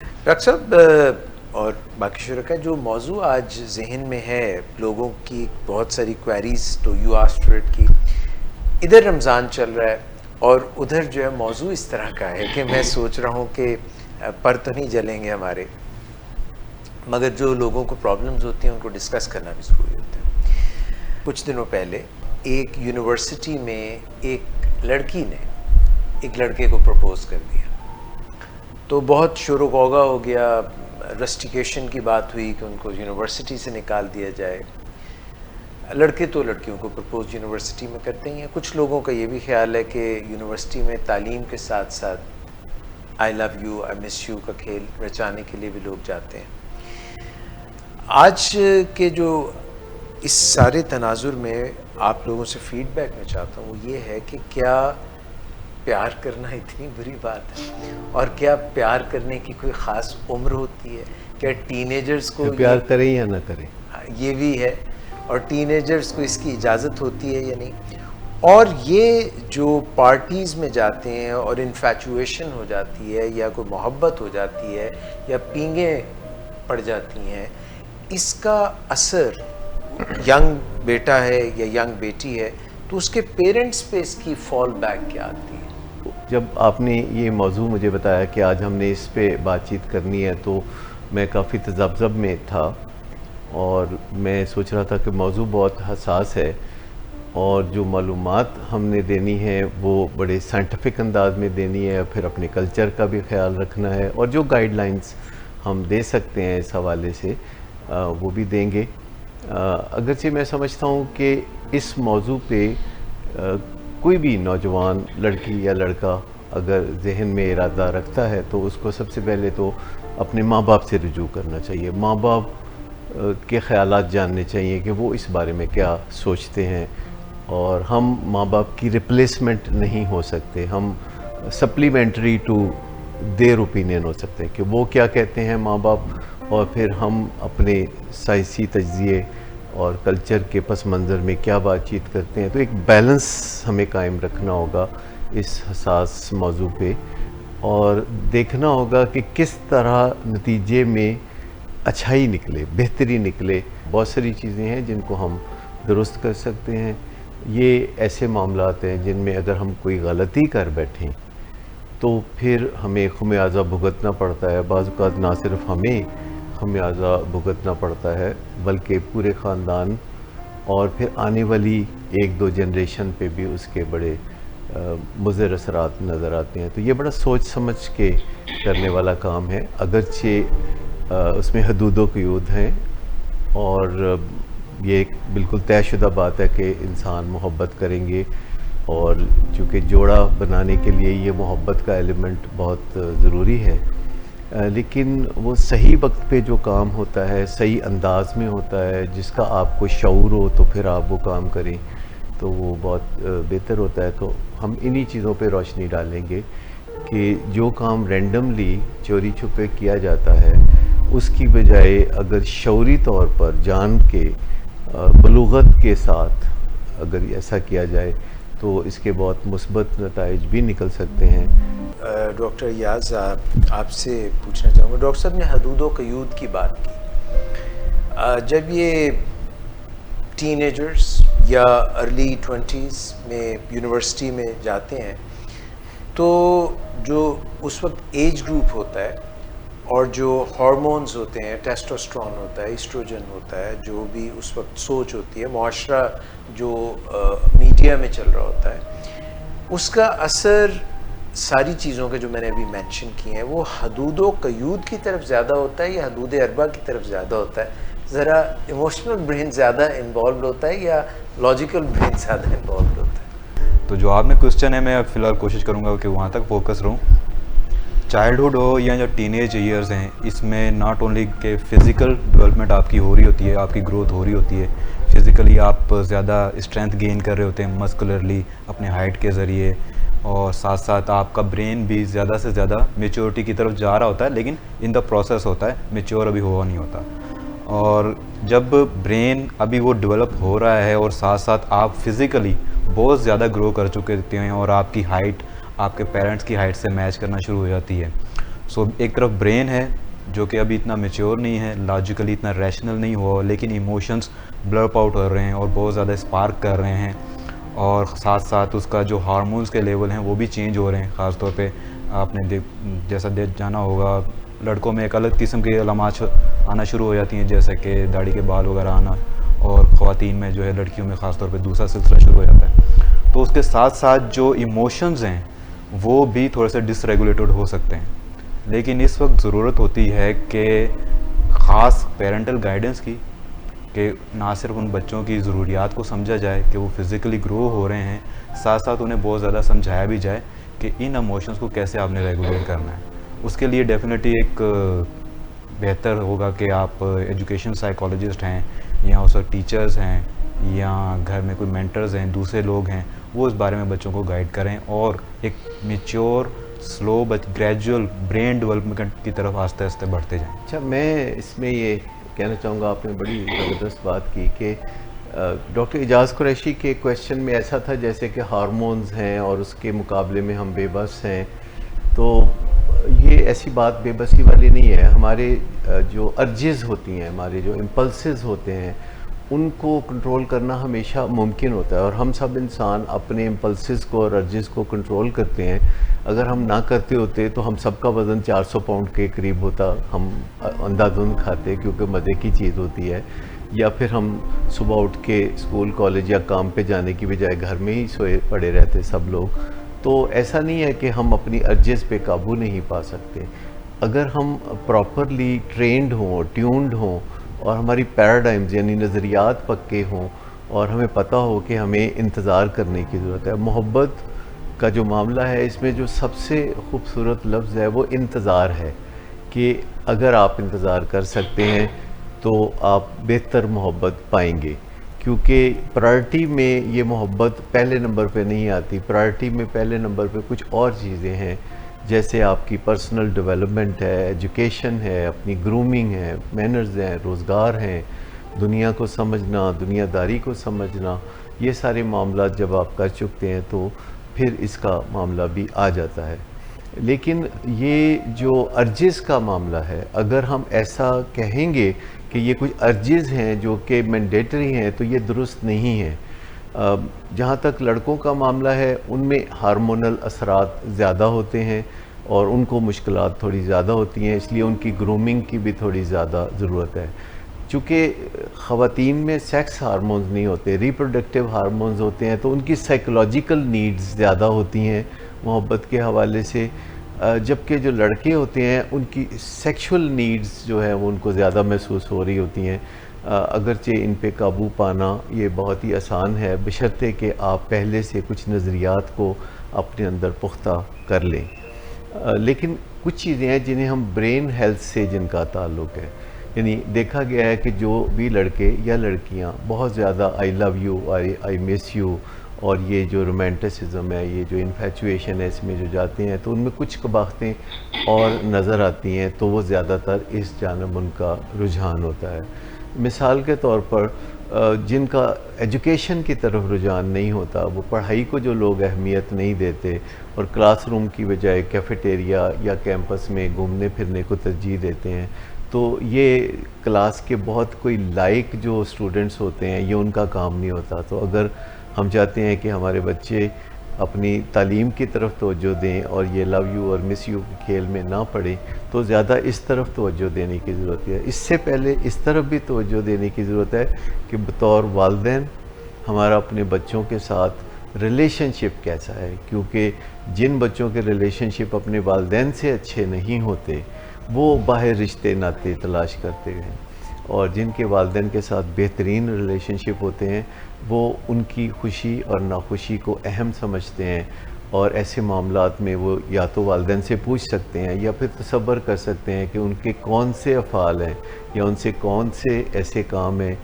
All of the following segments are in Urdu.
ڈاکٹر صاحب اور باقی شرکا، جو موضوع آج ذہن میں ہے لوگوں کی بہت ساری کوائریز تو یو آسکڈ اٹ کی ادھر رمضان چل رہا ہے اور ادھر جو ہے موضوع اس طرح کا ہے کہ میں سوچ رہا ہوں کہ پر تو نہیں جلیں گے ہمارے، مگر جو لوگوں کو پرابلمز ہوتی ہیں ان کو ڈسکس کرنا بھی ضروری ہوتا ہے۔ کچھ دنوں پہلے ایک یونیورسٹی میں ایک لڑکی نے ایک لڑکے کو پرپوز کر دیا، تو بہت شور و غوغا ہو گیا، رسٹیکیشن کی بات ہوئی کہ ان کو یونیورسٹی سے نکال دیا جائے۔ لڑکے تو لڑکیوں کو پرپوز یونیورسٹی میں کرتے ہی ہیں، کچھ لوگوں کا یہ بھی خیال ہے کہ یونیورسٹی میں تعلیم کے ساتھ ساتھ آئی love you I miss you کا کھیل رچانے کے لیے بھی لوگ جاتے ہیں۔ آج کے جو اس سارے تناظر میں آپ لوگوں سے فیڈ بیک میں چاہتا ہوں وہ یہ ہے کہ کیا پیار کرنا اتنی بری بات ہے، اور کیا پیار کرنے کی کوئی خاص عمر ہوتی ہے؟ کیا ٹین ایجرز کو پیار کریں یا نہ کریں، یہ بھی ہے، اور ٹین ایجرز کو اس کی اجازت ہوتی ہے یا نہیں؟ اور یہ جو پارٹیز میں جاتے ہیں اور انفیچویشن ہو جاتی ہے یا کوئی محبت ہو جاتی ہے یا پینگیں پڑ جاتی ہیں، اس کا اثر ینگ بیٹا ہے یا ینگ بیٹی ہے تو اس کے پیرنٹس پہ اس کی فال بیک کیا آتی ہے؟ جب آپ نے یہ موضوع مجھے بتایا کہ آج ہم نے اس پہ بات چیت کرنی ہے تو میں کافی تذبذب میں تھا، اور میں سوچ رہا تھا کہ موضوع بہت حساس ہے، اور جو معلومات ہم نے دینی ہے وہ بڑے سائنٹیفک انداز میں دینی ہے، پھر اپنے کلچر کا بھی خیال رکھنا ہے، اور جو گائیڈ لائنز ہم دے سکتے ہیں اس حوالے سے وہ بھی دیں گے۔ اگرچہ میں سمجھتا ہوں کہ اس موضوع پہ کوئی بھی نوجوان لڑکی یا لڑکا اگر ذہن میں ارادہ رکھتا ہے تو اس کو سب سے پہلے تو اپنے ماں باپ سے رجوع کرنا چاہیے، ماں باپ کے خیالات جاننے چاہیے کہ وہ اس بارے میں کیا سوچتے ہیں، اور ہم ماں باپ کی ریپلیسمنٹ نہیں ہو سکتے، ہم سپلیمنٹری ٹو دیر اوپینین ہو سکتے ہیں کہ وہ کیا کہتے ہیں ماں باپ، اور پھر ہم اپنے سائنسی تجزیے اور کلچر کے پس منظر میں کیا بات چیت کرتے ہیں۔ تو ایک بیلنس ہمیں قائم رکھنا ہوگا اس حساس موضوع پہ، اور دیکھنا ہوگا کہ کس طرح نتیجے میں اچھائی نکلے، بہتری نکلے۔ بہت ساری چیزیں ہیں جن کو ہم درست کر سکتے ہیں، یہ ایسے معاملات ہیں جن میں اگر ہم کوئی غلطی کر بیٹھیں تو پھر ہمیں خمیازہ بھگتنا پڑتا ہے، بعض اوقات نہ صرف ہمیں خمیازہ بھگتنا پڑتا ہے بلکہ پورے خاندان اور پھر آنے والی ایک دو جنریشن پہ بھی اس کے بڑے مضر اثرات نظر آتے ہیں۔ تو یہ بڑا سوچ سمجھ کے کرنے والا کام ہے، اگرچہ اس میں حدود و قیود ہیں، اور یہ ایک بالکل طے شدہ بات ہے کہ انسان محبت کریں گے، اور چونکہ جوڑا بنانے کے لیے یہ محبت کا ایلیمنٹ بہت ضروری ہے، لیکن وہ صحیح وقت پہ جو کام ہوتا ہے، صحیح انداز میں ہوتا ہے، جس کا آپ کو شعور ہو تو پھر آپ وہ کام کریں تو وہ بہت بہتر ہوتا ہے۔ تو ہم انہی چیزوں پہ روشنی ڈالیں گے کہ جو کام رینڈملی چوری چھپے کیا جاتا ہے اس کی بجائے اگر شعوری طور پر جان کے بلوغت کے ساتھ اگر ایسا کیا جائے تو اس کے بہت مثبت نتائج بھی نکل سکتے ہیں۔ ڈاکٹر ایاز، آپ سے پوچھنا چاہوں گا، ڈاکٹر صاحب نے حدود و قیود کی بات کی، جب یہ ٹین ایجرز یا ارلی 20s میں یونیورسٹی میں جاتے ہیں تو جو اس وقت ایج گروپ ہوتا ہے اور جو ہارمونز ہوتے ہیں، ٹیسٹوسٹرون ہوتا ہے، ایسٹروجن ہوتا ہے، جو بھی اس وقت سوچ ہوتی ہے، معاشرہ جو میڈیا میں چل رہا ہوتا ہے، اس کا اثر ساری چیزوں کے جو میں نے ابھی مینشن کی ہیں وہ حدود و قیود کی طرف زیادہ ہوتا ہے یا حدود اربع کی طرف زیادہ ہوتا ہے؟ ذرا ایموشنل برین زیادہ انوالوڈ ہوتا ہے یا لاجیکل برین زیادہ انوالوڈ ہوتا ہے؟ تو جو آپ نے کوشچن ہے میں فی الحال کوشش کروں گا کہ وہاں تک فوکس رہوں۔ چائلڈہڈ ہو یا جو ٹین ایج ایئرز ہیں، اس میں ناٹ اونلی کہ فزیکل ڈیولپمنٹ آپ کی ہو رہی ہوتی ہے، آپ کی گروتھ ہو رہی ہوتی ہے، فزیکلی آپ زیادہ اسٹرینتھ گین کر رہے ہوتے ہیں مسکولرلی اپنے ہائٹ کے ذریعے، اور ساتھ ساتھ آپ کا برین بھی زیادہ سے زیادہ میچورٹی کی طرف جا رہا ہوتا ہے، لیکن ان دا پروسیس ہوتا ہے، میچور ابھی ہوا نہیں ہوتا۔ اور جب برین ابھی وہ ڈیولپ ہو رہا ہے اور ساتھ ساتھ آپ فزیکلی بہت زیادہ گرو کر چکے ہوتے ہیں اور آپ کی ہائٹ آپ کے پیرنٹس کی ہائٹ سے میچ کرنا شروع ہو جاتی ہے، سو ایک طرف برین ہے جو کہ ابھی اتنا میچور نہیں ہے, لاجیکلی اتنا ریشنل نہیں ہوا, لیکن ایموشنز بلرپ آؤٹ کر رہے ہیں اور بہت زیادہ اسپارک کر رہے ہیں, اور ساتھ ساتھ اس کا جو ہارمونز کے لیول ہیں وہ بھی چینج ہو رہے ہیں. خاص طور پہ آپ نے جیسا جانا ہوگا, لڑکوں میں ایک الگ قسم کے علامات آنا شروع ہو جاتی ہیں, جیسے کہ داڑھی کے بال وغیرہ آنا, اور خواتین میں جو ہے لڑکیوں میں خاص طور پہ دوسرا سلسلہ شروع ہو جاتا ہے. تو اس کے ساتھ ساتھ جو ایموشنز ہیں وہ بھی تھوڑے سے ڈس ریگولیٹڈ ہو سکتے ہیں. لیکن اس وقت ضرورت ہوتی ہے کہ خاص پیرنٹل گائیڈنس کی, کہ نہ صرف ان بچوں کی ضروریات کو سمجھا جائے کہ وہ فزیکلی گرو ہو رہے ہیں, ساتھ ساتھ انہیں بہت زیادہ سمجھایا بھی جائے کہ ان ایموشنز کو کیسے آپ نے ریگولیٹ کرنا ہے. اس کے لیے ڈیفینیٹلی ایک بہتر ہوگا کہ آپ ایجوکیشن سائیکالوجسٹ ہیں, یا اس وقت ٹیچرز ہیں, یا گھر میں کوئی مینٹرز ہیں, دوسرے لوگ ہیں, وہ اس بارے میں بچوں کو گائیڈ کریں اور ایک mature slow but gradual brain development کی طرف آہستہ آہستہ بڑھتے جائیں. اچھا, میں اس میں یہ کہنا چاہوں گا, آپ نے بڑی زبردست بات کی کہ ڈاکٹر اعجاز قریشی کے کویشچن میں ایسا تھا جیسے کہ ہارمونز ہیں اور اس کے مقابلے میں ہم بے بس ہیں. تو یہ ایسی بات بے بسی والی نہیں ہے. ہمارے جو ارجز ہوتی ہیں, ہمارے جو امپلسز ہوتے ہیں, ان کو کنٹرول کرنا ہمیشہ ممکن ہوتا ہے, اور ہم سب انسان اپنے امپلسز کو اور ارجز کو کنٹرول کرتے ہیں. اگر ہم نہ کرتے ہوتے تو ہم سب کا وزن 400 پاؤنڈ کے قریب ہوتا, ہم اندھا دھند کھاتے کیونکہ مزے کی چیز ہوتی ہے, یا پھر ہم صبح اٹھ کے اسکول کالج یا کام پہ جانے کی بجائے گھر میں ہی سوئے پڑے رہتے سب لوگ. تو ایسا نہیں ہے کہ ہم اپنی ارجز پہ قابو نہیں پا سکتے. اگر ہم پراپرلی ٹرینڈ ہوں, ٹیونڈ ہوں, اور ہماری پیراڈائمز یعنی نظریات پکے ہوں, اور ہمیں پتہ ہو کہ ہمیں انتظار کرنے کی ضرورت ہے. محبت کا جو معاملہ ہے, اس میں جو سب سے خوبصورت لفظ ہے وہ انتظار ہے, کہ اگر آپ انتظار کر سکتے ہیں تو آپ بہتر محبت پائیں گے. کیونکہ پرائرٹی میں یہ محبت پہلے نمبر پہ نہیں آتی. پرائرٹی میں پہلے نمبر پہ کچھ اور چیزیں ہیں, جیسے آپ کی پرسنل ڈیولپمنٹ ہے, ایجوکیشن ہے, اپنی گرومنگ ہے, مینرز ہیں, روزگار ہیں, دنیا کو سمجھنا, دنیا داری کو سمجھنا. یہ سارے معاملات جب آپ کر چکتے ہیں تو پھر اس کا معاملہ بھی آ جاتا ہے. لیکن یہ جو ارجز کا معاملہ ہے, اگر ہم ایسا کہیں گے کہ یہ کچھ ارجز ہیں جو کہ مینڈیٹری ہیں, تو یہ درست نہیں ہے. جہاں تک لڑکوں کا معاملہ ہے, ان میں ہارمونل اثرات زیادہ ہوتے ہیں اور ان کو مشکلات تھوڑی زیادہ ہوتی ہیں, اس لیے ان کی گرومنگ کی بھی تھوڑی زیادہ ضرورت ہے. چونکہ خواتین میں سیکس ہارمونز نہیں ہوتے, ریپروڈکٹیو ہارمونز ہوتے ہیں, تو ان کی سائیکولوجیکل نیڈز زیادہ ہوتی ہیں محبت کے حوالے سے, جبکہ جو لڑکے ہوتے ہیں ان کی سیکشول نیڈز جو ہے وہ ان کو زیادہ محسوس ہو رہی ہوتی ہیں. اگرچہ ان پہ قابو پانا یہ بہت ہی آسان ہے, بشرطے کہ آپ پہلے سے کچھ نظریات کو اپنے اندر پختہ کر لیں. لیکن کچھ چیزیں ہیں جنہیں ہم برین ہیلتھ سے جن کا تعلق ہے, یعنی دیکھا گیا ہے کہ جو بھی لڑکے یا لڑکیاں بہت زیادہ آئی love you, I miss you, اور یہ جو رومانٹسزم ہے, یہ جو انفیچویشن ہے, اس میں جو جاتے ہیں تو ان میں کچھ قباحتیں اور نظر آتی ہیں, تو وہ زیادہ تر اس جانب ان کا رجحان ہوتا ہے. مثال کے طور پر جن کا ایجوکیشن کی طرف رجحان نہیں ہوتا, وہ پڑھائی کو جو لوگ اہمیت نہیں دیتے اور کلاس روم کی بجائے کیفیٹیریا یا کیمپس میں گھومنے پھرنے کو ترجیح دیتے ہیں, تو یہ کلاس کے بہت کوئی لائق جو اسٹوڈنٹس ہوتے ہیں, یہ ان کا کام نہیں ہوتا. تو اگر ہم چاہتے ہیں کہ ہمارے بچے اپنی تعلیم کی طرف توجہ دیں اور یہ لو یو اور مس یو کے کھیل میں نہ پڑیں, تو زیادہ اس طرف توجہ دینے کی ضرورت ہے. اس سے پہلے اس طرف بھی توجہ دینے کی ضرورت ہے کہ بطور والدین ہمارا اپنے بچوں کے ساتھ ریلیشن شپ کیسا ہے, کیونکہ جن بچوں کے ریلیشن شپ اپنے والدین سے اچھے نہیں ہوتے وہ باہر رشتے ناطے تلاش کرتے ہیں, اور جن کے والدین کے ساتھ بہترین ریلیشن شپ ہوتے ہیں وہ ان کی خوشی اور ناخوشی کو اہم سمجھتے ہیں, اور ایسے معاملات میں وہ یا تو والدین سے پوچھ سکتے ہیں یا پھر تصور کر سکتے ہیں کہ ان کے کون سے افعال ہیں یا ان سے کون سے ایسے کام ہیں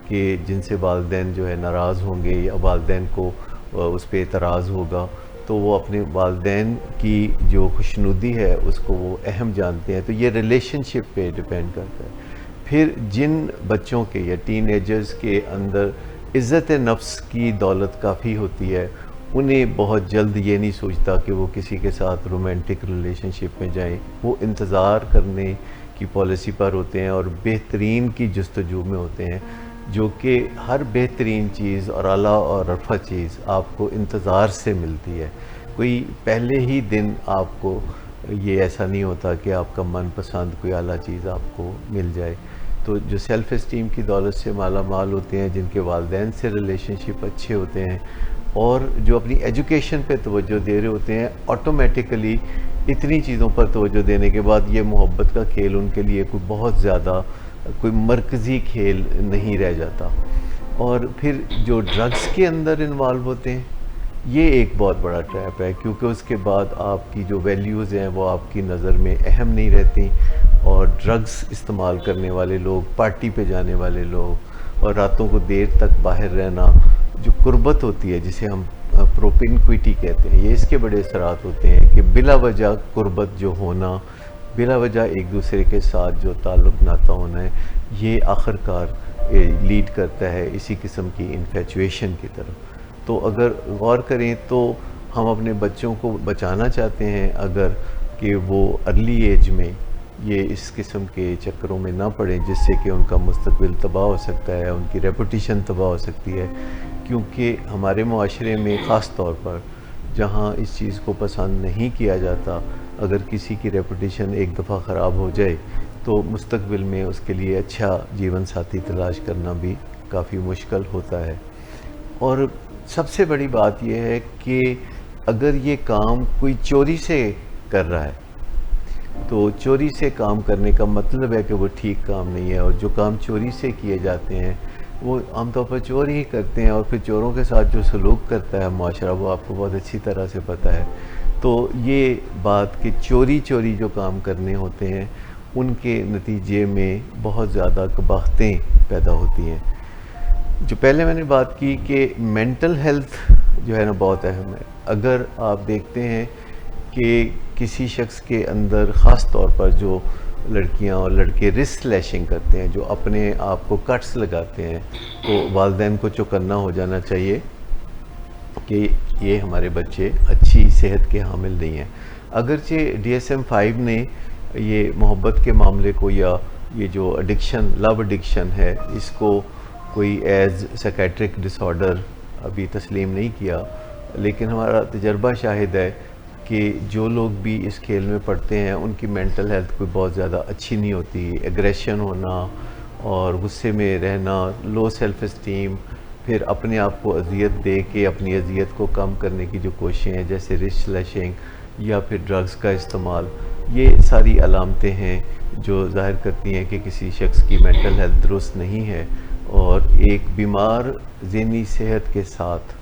کہ جن سے والدین جو ہے ناراض ہوں گے یا والدین کو اس پہ اعتراض ہوگا. تو وہ اپنے والدین کی جو خوشنودی ہے اس کو وہ اہم جانتے ہیں. تو یہ ریلیشن شپ پہ ڈیپینڈ کرتا ہے. پھر جن بچوں کے یا ٹین ایجرز کے اندر عزت نفس کی دولت کافی ہوتی ہے, انہیں بہت جلد یہ نہیں سوچتا کہ وہ کسی کے ساتھ رومانٹک ریلیشن شپ میں جائیں، وہ انتظار کرنے کی پالیسی پر ہوتے ہیں اور بہترین کی جستجو میں ہوتے ہیں، جو کہ ہر بہترین چیز اور اعلیٰ اور رفع چیز آپ کو انتظار سے ملتی ہے. کوئی پہلے ہی دن آپ کو یہ ایسا نہیں ہوتا کہ آپ کا من پسند کوئی اعلیٰ چیز آپ کو مل جائے. تو جو سیلف اسٹیم کی دولت سے مالا مال ہوتے ہیں، جن کے والدین سے ریلیشن شپ اچھے ہوتے ہیں اور جو اپنی ایجوکیشن پہ توجہ دے رہے ہوتے ہیں، آٹومیٹیکلی اتنی چیزوں پر توجہ دینے کے بعد یہ محبت کا کھیل ان کے لیے کوئی بہت زیادہ کوئی مرکزی کھیل نہیں رہ جاتا. اور پھر جو ڈرگس کے اندر انوالو ہوتے ہیں، یہ ایک بہت بڑا ٹریپ ہے، کیونکہ اس کے بعد آپ کی جو ویلیوز ہیں وہ آپ کی نظر میں اہم نہیں رہتی، اور ڈرگس استعمال کرنے والے لوگ، پارٹی پہ جانے والے لوگ اور راتوں کو دیر تک باہر رہنا، جو قربت ہوتی ہے جسے ہم پروپنکوٹی کہتے ہیں، یہ اس کے بڑے اثرات ہوتے ہیں کہ بلا وجہ قربت جو ہونا، بلا وجہ ایک دوسرے کے ساتھ جو تعلق ناتا ہونا ہے، یہ آخر کار لیڈ کرتا ہے اسی قسم کی انفیچویشن کی طرف. تو اگر غور کریں تو ہم اپنے بچوں کو بچانا چاہتے ہیں اگر کہ وہ ارلی ایج میں یہ اس قسم کے چکروں میں نہ پڑیں، جس سے کہ ان کا مستقبل تباہ ہو سکتا ہے، ان کی ریپوٹیشن تباہ ہو سکتی ہے. کیونکہ ہمارے معاشرے میں خاص طور پر جہاں اس چیز کو پسند نہیں کیا جاتا، اگر کسی کی ریپوٹیشن ایک دفعہ خراب ہو جائے تو مستقبل میں اس کے لیے اچھا جیون ساتھی تلاش کرنا بھی کافی مشکل ہوتا ہے. اور سب سے بڑی بات یہ ہے کہ اگر یہ کام کوئی چوری سے کر رہا ہے تو چوری سے کام کرنے کا مطلب ہے کہ وہ ٹھیک کام نہیں ہے، اور جو کام چوری سے کیے جاتے ہیں وہ عام طور پر چور ہی کرتے ہیں، اور پھر چوروں کے ساتھ جو سلوک کرتا ہے معاشرہ وہ آپ کو بہت اچھی طرح سے پتہ ہے. تو یہ بات کہ چوری جو کام کرنے ہوتے ہیں ان کے نتیجے میں بہت زیادہ قباحتیں پیدا ہوتی ہیں. جو پہلے میں نے بات کی کہ مینٹل ہیلتھ جو ہے نا بہت اہم ہے. اگر آپ دیکھتے ہیں کہ کسی شخص کے اندر خاص طور پر جو لڑکیاں اور لڑکے رسک لیشنگ کرتے ہیں، جو اپنے آپ کو کٹس لگاتے ہیں، تو والدین کو چوکنا ہو جانا چاہیے کہ یہ ہمارے بچے اچھی صحت کے حامل نہیں ہیں. اگرچہ DSM-5 نے یہ محبت کے معاملے کو یا یہ جو لو ایڈکشن ہے اس کو کوئی ایز سائیکیٹرک ڈس آرڈر ابھی تسلیم نہیں کیا، لیکن ہمارا تجربہ شاہد ہے کہ جو لوگ بھی اس کھیل میں پڑھتے ہیں ان کی مینٹل ہیلتھ کوئی بہت زیادہ اچھی نہیں ہوتی. ایگریشن ہونا اور غصے میں رہنا، لو سیلف اسٹیم، پھر اپنے آپ کو اذیت دے کے اپنی اذیت کو کم کرنے کی جو کوششیں ہیں جیسے رسک لیشنگ یا پھر ڈرگز کا استعمال، یہ ساری علامتیں ہیں جو ظاہر کرتی ہیں کہ کسی شخص کی مینٹل ہیلتھ درست نہیں ہے. اور ایک بیمار ذہنی صحت کے ساتھ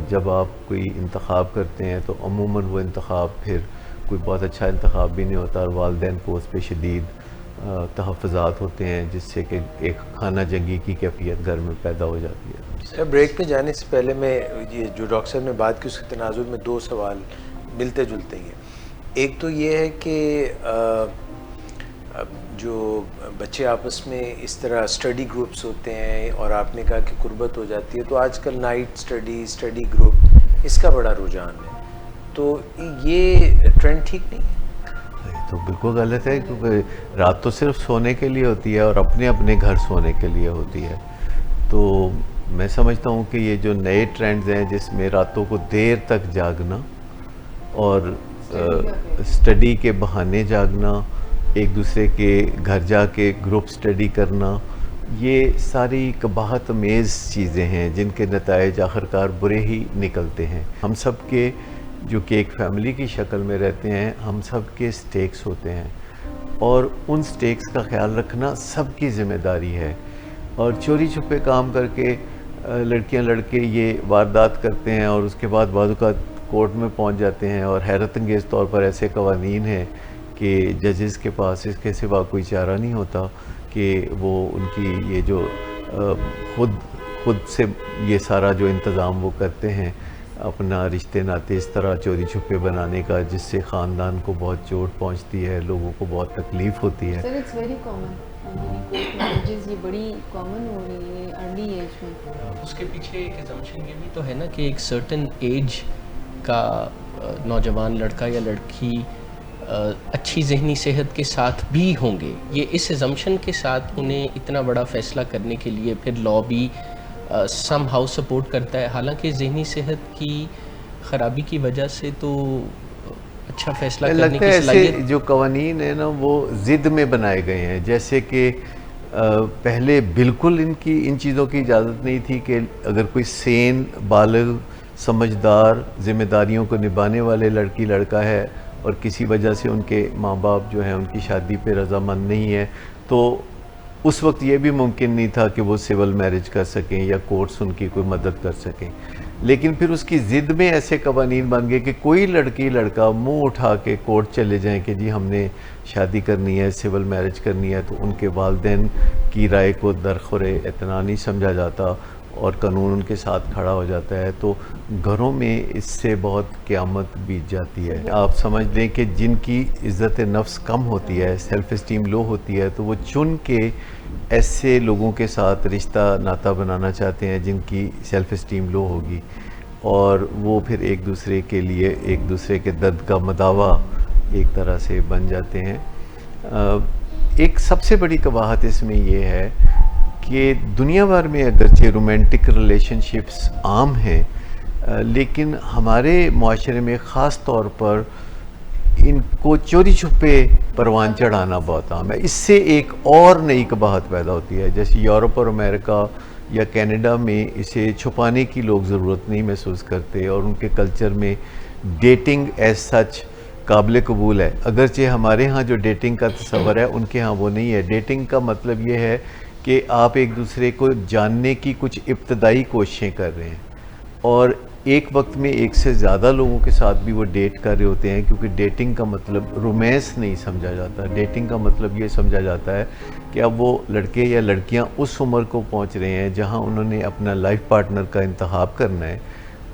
جب آپ کوئی انتخاب کرتے ہیں تو عموماً وہ انتخاب پھر کوئی بہت اچھا انتخاب بھی نہیں ہوتا، اور والدین کو اس پہ شدید تحفظات ہوتے ہیں جس سے کہ ایک خانہ جنگی کی کیفیت گھر میں پیدا ہو جاتی ہے. سر بریک پہ جانے سے پہلے میں یہ جو ڈاکٹر صاحب نے بات کی اس کے تناظر میں دو سوال ملتے جلتے ہیں. ایک تو یہ ہے کہ جو بچے آپس میں اس طرح اسٹڈی گروپس ہوتے ہیں اور آپ نے کہا کہ قربت ہو جاتی ہے، تو آج کل نائٹ اسٹڈی گروپ اس کا بڑا رجحان ہے، تو یہ ٹرینڈ ٹھیک نہیں ہے؟ تو بالکل غلط ہے، کیونکہ رات تو صرف سونے کے لیے ہوتی ہے اور اپنے اپنے گھر سونے کے لیے ہوتی ہے. تو میں سمجھتا ہوں کہ یہ جو نئے ٹرینڈز ہیں جس میں راتوں کو دیر تک جاگنا اور اسٹڈی کے بہانے جاگنا، ایک دوسرے کے گھر جا کے گروپ اسٹڈی کرنا، یہ ساری قباحت آمیز چیزیں ہیں جن کے نتائج آخرکار برے ہی نکلتے ہیں. ہم سب کے جو کہ ایک فیملی کی شکل میں رہتے ہیں، ہم سب کے سٹیکس ہوتے ہیں اور ان سٹیکس کا خیال رکھنا سب کی ذمہ داری ہے. اور چوری چھپے کام کر کے لڑکیاں لڑکے یہ واردات کرتے ہیں اور اس کے بعد بعض اوقات کورٹ میں پہنچ جاتے ہیں، اور حیرت انگیز طور پر ایسے قوانین ہیں کہ ججز کے پاس اس کے سوا کوئی چارہ نہیں ہوتا کہ وہ ان کی یہ جو خود سے یہ سارا جو انتظام وہ کرتے ہیں. اپنا رشتے ناتے اس طرح چوری چھپے بنانے کا جس سے خاندان کو بہت چوٹ پہنچتی ہے, لوگوں کو بہت تکلیف ہوتی ہے. Sir it's very common, marriages یہ بڑی کامن ہو رہی ہے ارلی ایج میں. اس کے پیچھے ایک ایزمپشن یہ بھی تو ہے نا کہ ایک سرٹن ایج کا نوجوان لڑکا یا لڑکی اچھی ذہنی صحت کے ساتھ بھی ہوں گے. یہ اس ایزمپشن کے ساتھ انہیں اتنا بڑا فیصلہ کرنے کے لیے پھر لا بھی سم ہاؤ سپورٹ کرتا ہے, حالانکہ ذہنی صحت کی خرابی کی وجہ سے تو اچھا فیصلہ کرنے کی صلاحیت. ایسے جو قوانین ہیں نا وہ ضد میں بنائے گئے ہیں, جیسے کہ پہلے بالکل ان چیزوں کی اجازت نہیں تھی کہ اگر کوئی سین بالغ سمجھدار ذمہ داریوں کو نبھانے والے لڑکی لڑکا ہے اور کسی وجہ سے ان کے ماں باپ جو ہیں ان کی شادی پہ رضامند نہیں ہے, تو اس وقت یہ بھی ممکن نہیں تھا کہ وہ سول میرج کر سکیں یا کورٹس ان کی کوئی مدد کر سکیں. لیکن پھر اس کی ضد میں ایسے قوانین بن گئے کہ کوئی لڑکی لڑکا منہ اٹھا کے کورٹ چلے جائیں کہ جی ہم نے شادی کرنی ہے, سول میرج کرنی ہے, تو ان کے والدین کی رائے کو درخور اعتنا نہیں سمجھا جاتا اور قانون ان کے ساتھ کھڑا ہو جاتا ہے. تو گھروں میں اس سے بہت قیامت بیت جاتی ہے. آپ سمجھ لیں کہ جن کی عزت نفس کم ہوتی ہے, سیلف اسٹیم لو ہوتی ہے, تو وہ چن کے ایسے لوگوں کے ساتھ رشتہ ناطہ بنانا چاہتے ہیں جن کی سیلف اسٹیم لو ہوگی, اور وہ پھر ایک دوسرے کے لیے ایک دوسرے کے درد کا مداوا ایک طرح سے بن جاتے ہیں. ایک سب سے بڑی قباحت اس میں یہ ہے کہ دنیا بھر میں اگرچہ رومانٹک ریلیشن شپس عام ہیں, لیکن ہمارے معاشرے میں خاص طور پر ان کو چوری چھپے پروان چڑھانا بہت عام ہے. اس سے ایک اور نئی قباحت پیدا ہوتی ہے, جیسے یورپ اور امریکہ یا کینیڈا میں اسے چھپانے کی لوگ ضرورت نہیں محسوس کرتے, اور ان کے کلچر میں ڈیٹنگ ایز سچ قابل قبول ہے. اگرچہ ہمارے ہاں جو ڈیٹنگ کا تصور ہے ان کے ہاں وہ نہیں ہے. ڈیٹنگ کا مطلب یہ ہے کہ آپ ایک دوسرے کو جاننے کی کچھ ابتدائی کوششیں کر رہے ہیں, اور ایک وقت میں ایک سے زیادہ لوگوں کے ساتھ بھی وہ ڈیٹ کر رہے ہوتے ہیں, کیونکہ ڈیٹنگ کا مطلب رومانس نہیں سمجھا جاتا. ڈیٹنگ کا مطلب یہ سمجھا جاتا ہے کہ اب وہ لڑکے یا لڑکیاں اس عمر کو پہنچ رہے ہیں جہاں انہوں نے اپنا لائف پارٹنر کا انتخاب کرنا ہے,